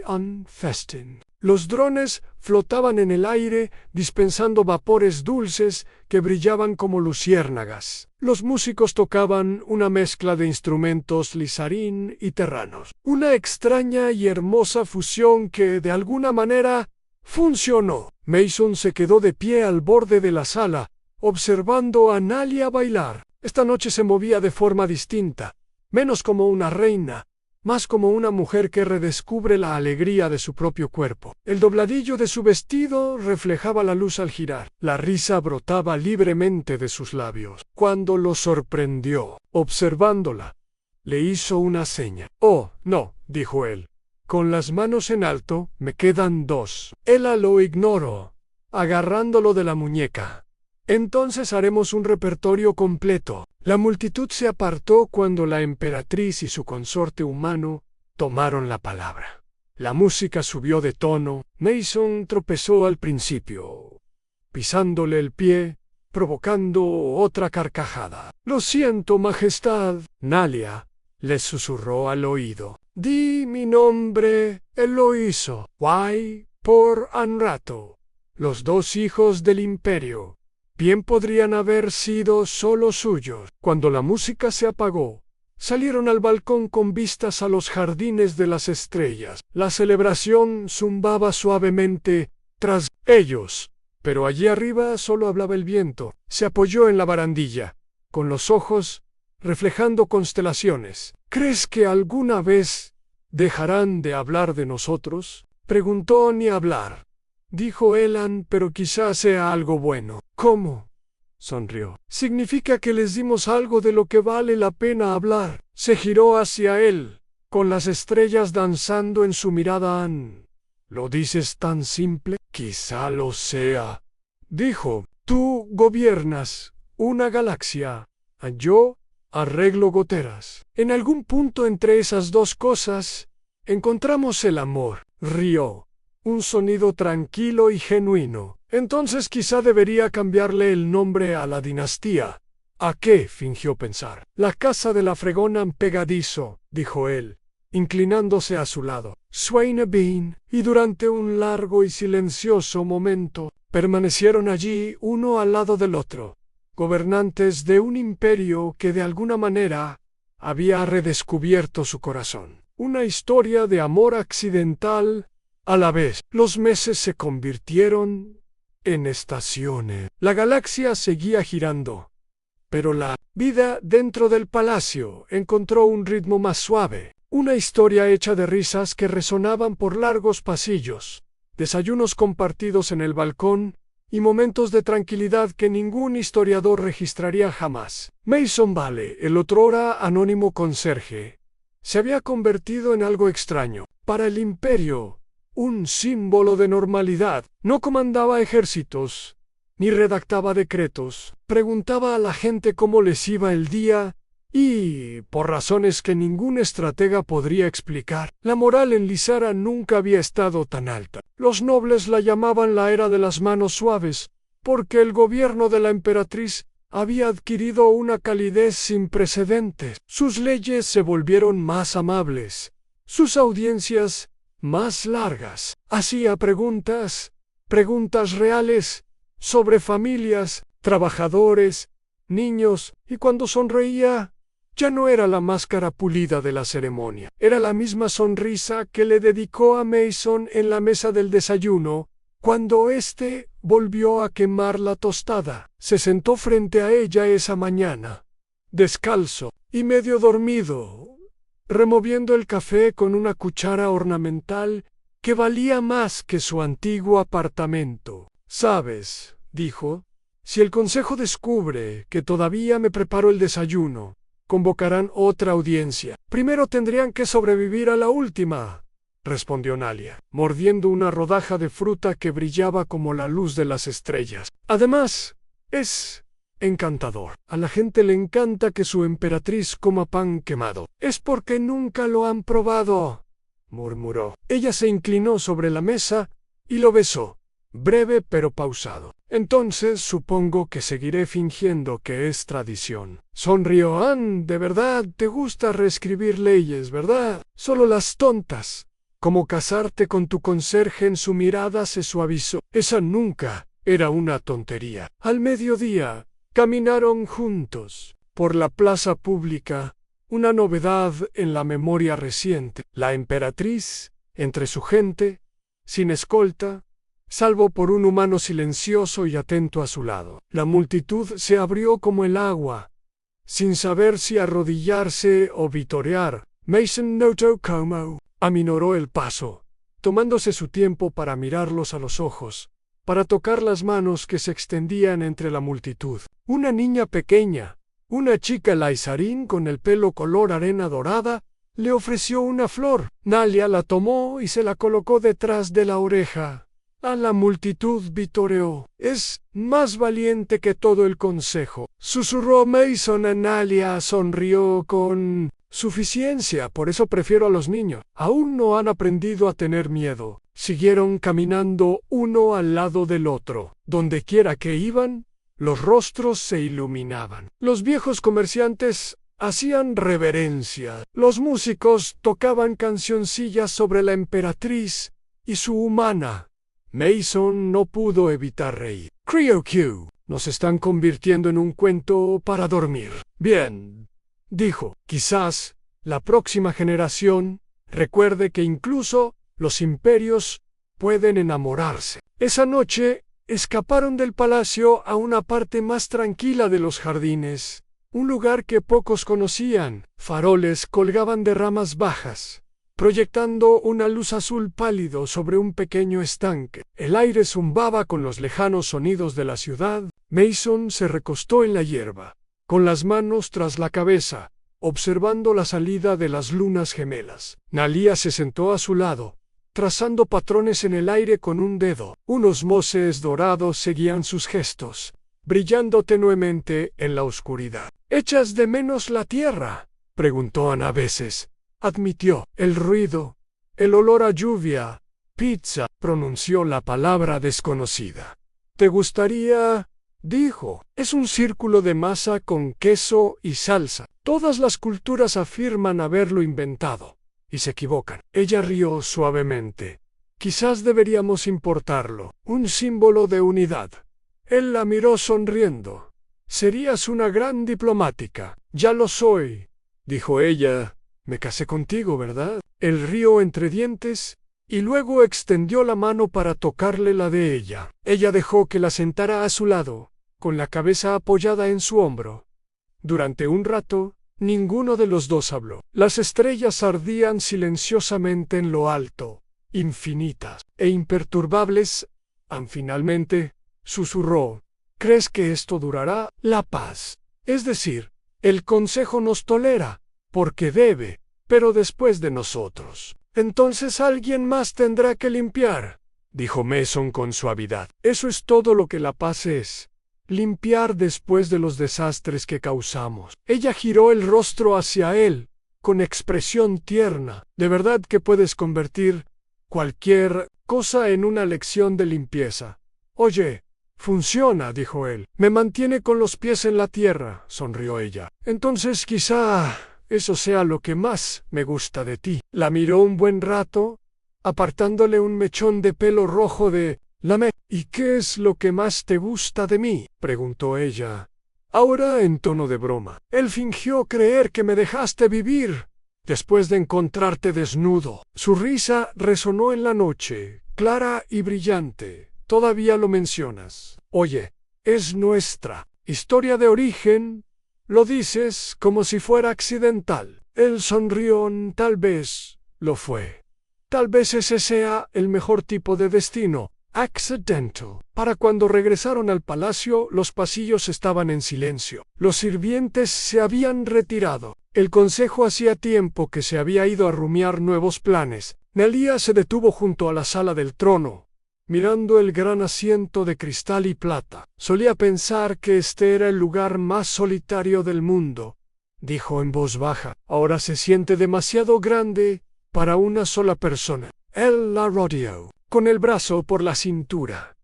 Un festín. Los drones flotaban en el aire, dispensando vapores dulces que brillaban como luciérnagas. Los músicos tocaban una mezcla de instrumentos lisarín y terranos. Una extraña y hermosa fusión que, de alguna manera, funcionó. Mason se quedó de pie al borde de la sala, observando a Nalia bailar. Esta noche se movía de forma distinta, menos como una reina, más como una mujer que redescubre la alegría de su propio cuerpo. El dobladillo de su vestido reflejaba la luz al girar. La risa brotaba libremente de sus labios. Cuando lo sorprendió, observándola, le hizo una seña. «Oh, no», dijo él. Con las manos en alto, «me quedan 2». Ella lo ignoró, agarrándolo de la muñeca. «Entonces haremos un repertorio completo». La multitud se apartó cuando la emperatriz y su consorte humano tomaron la palabra. La música subió de tono. Mason tropezó al principio, pisándole el pie, provocando otra carcajada. «Lo siento, Majestad». Nalia le susurró al oído. «Di mi nombre». Él lo hizo. «Guay por Anrato». Los 2 hijos del imperio. Bien podrían haber sido solo suyos. Cuando la música se apagó, salieron al balcón con vistas a los jardines de las estrellas. La celebración zumbaba suavemente tras ellos, pero allí arriba solo hablaba el viento. Se apoyó en la barandilla, con los ojos reflejando constelaciones. «¿Crees que alguna vez dejarán de hablar de nosotros?», preguntó. «Ni hablar», dijo Elan, «pero quizás sea algo bueno». «¿Cómo?», sonrió. «Significa que les dimos algo de lo que vale la pena hablar». Se giró hacia él, con las estrellas danzando en su mirada. «¿Lo dices tan simple?». «Quizá lo sea», dijo. «Tú gobiernas una galaxia. Yo arreglo goteras. En algún punto entre esas 2 cosas encontramos el amor». Rió. Un sonido tranquilo y genuino. «Entonces quizá debería cambiarle el nombre a la dinastía». «¿A qué?», fingió pensar. «La casa de la fregona pegadizo», dijo él, inclinándose a su lado. «Swainabeen». Y durante un largo y silencioso momento, permanecieron allí uno al lado del otro, gobernantes de un imperio que de alguna manera había redescubierto su corazón. Una historia de amor accidental. A la vez, los meses se convirtieron en estaciones. La galaxia seguía girando, pero la vida dentro del palacio encontró un ritmo más suave. Una historia hecha de risas que resonaban por largos pasillos, desayunos compartidos en el balcón y momentos de tranquilidad que ningún historiador registraría jamás. Mason Vale, el otrora anónimo conserje, se había convertido en algo extraño. Para el imperio, un símbolo de normalidad. No comandaba ejércitos, ni redactaba decretos. Preguntaba a la gente cómo les iba el día y, por razones que ningún estratega podría explicar, la moral en Lizara nunca había estado tan alta. Los nobles la llamaban la era de las manos suaves, porque el gobierno de la emperatriz había adquirido una calidez sin precedentes. Sus leyes se volvieron más amables, sus audiencias más largas. Hacía preguntas reales, sobre familias, trabajadores, niños, y cuando sonreía, ya no era la máscara pulida de la ceremonia. Era la misma sonrisa que le dedicó a Mason en la mesa del desayuno, cuando éste volvió a quemar la tostada. Se sentó frente a ella esa mañana, descalzo y medio dormido, removiendo el café con una cuchara ornamental que valía más que su antiguo apartamento. «¿Sabes?», dijo, «si el consejo descubre que todavía me preparo el desayuno, convocarán otra audiencia. Primero tendrían que sobrevivir a la última», respondió Nalia, mordiendo una rodaja de fruta que brillaba como la luz de las estrellas. «Además, es encantador. A la gente le encanta que su emperatriz coma pan quemado. Es porque nunca lo han probado, murmuró. Ella se inclinó sobre la mesa y lo besó, breve pero pausado. Entonces supongo que seguiré fingiendo que es tradición. Sonrió. De verdad te gusta reescribir leyes, ¿verdad? Solo las tontas. Como casarte con tu conserje. En su mirada se suavizó. Esa nunca era una tontería. Al mediodía, caminaron juntos por la plaza pública, una novedad en la memoria reciente. La emperatriz, entre su gente, sin escolta, salvo por un humano silencioso y atento a su lado. La multitud se abrió como el agua, sin saber si arrodillarse o vitorear. Mason notó cómo aminoró el paso, tomándose su tiempo para mirarlos a los ojos, para tocar las manos que se extendían entre la multitud. Una niña pequeña, una chica laizarín con el pelo color arena dorada, le ofreció una flor. Nalia la tomó y se la colocó detrás de la oreja. A la multitud vitoreó. Es más valiente que todo el consejo, susurró Mason a Nalia. Sonrió con suficiencia, por eso prefiero a los niños. Aún no han aprendido a tener miedo. Siguieron caminando uno al lado del otro. Donde quiera que iban, los rostros se iluminaban. Los viejos comerciantes hacían reverencia. Los músicos tocaban cancioncillas sobre la emperatriz y su humana. Mason no pudo evitar reír. Creo nos están convirtiendo en un cuento para dormir. Bien, dijo. Quizás la próxima generación recuerde que incluso los imperios pueden enamorarse. Esa noche escaparon del palacio a una parte más tranquila de los jardines, un lugar que pocos conocían. Faroles colgaban de ramas bajas, proyectando una luz azul pálido sobre un pequeño estanque. El aire zumbaba con los lejanos sonidos de la ciudad. Mason se recostó en la hierba, con las manos tras la cabeza, observando la salida de las lunas gemelas. Nalia se sentó a su lado, trazando patrones en el aire con un dedo. Unos moses dorados seguían sus gestos, brillando tenuemente en la oscuridad. ¿Echas de menos la tierra?, preguntó Ana a veces. Admitió. El ruido, el olor a lluvia, pizza, pronunció la palabra desconocida. ¿Te gustaría? Dijo. Es un círculo de masa con queso y salsa. Todas las culturas afirman haberlo inventado, y se equivocan. Ella rió suavemente. Quizás deberíamos importarlo. Un símbolo de unidad. Él la miró sonriendo. Serías una gran diplomática. Ya lo soy, dijo ella. Me casé contigo, ¿verdad? Él rió entre dientes y luego extendió la mano para tocarle la de ella. Ella dejó que la sentara a su lado, con la cabeza apoyada en su hombro. Durante un rato, ninguno de los dos habló. Las estrellas ardían silenciosamente en lo alto, infinitas e imperturbables. Finalmente, susurró. ¿Crees que esto durará? La paz. Es decir, el consejo nos tolera, porque debe, pero después de nosotros. Entonces alguien más tendrá que limpiar, dijo Mason con suavidad. Eso es todo lo que la paz es. Limpiar después de los desastres que causamos. Ella giró el rostro hacia él, con expresión tierna. ¿De verdad que puedes convertir cualquier cosa en una lección de limpieza? Oye, funciona, dijo él. Me mantiene con los pies en la tierra, sonrió ella. Entonces quizá eso sea lo que más me gusta de ti. La miró un buen rato, apartándole un mechón de pelo rojo de la me. ¿Y qué es lo que más te gusta de mí?, preguntó ella, ahora en tono de broma. Él fingió creer que me dejaste vivir después de encontrarte desnudo. Su risa resonó en la noche, clara y brillante. Todavía lo mencionas. Oye, es nuestra historia de origen. Lo dices como si fuera accidental. Él sonrió. Tal vez lo fue. Tal vez ese sea el mejor tipo de destino. Accidental. Para cuando regresaron al palacio, los pasillos estaban en silencio. Los sirvientes se habían retirado. El consejo hacía tiempo que se había ido a rumiar nuevos planes. Nalia se detuvo junto a la sala del trono, mirando el gran asiento de cristal y plata. Solía pensar que este era el lugar más solitario del mundo, dijo en voz baja. Ahora se siente demasiado grande para una sola persona. Él la rodeó, con el brazo por la cintura.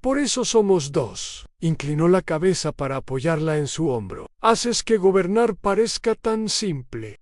Por eso somos dos. Inclinó la cabeza para apoyarla en su hombro. Haces que gobernar parezca tan simple.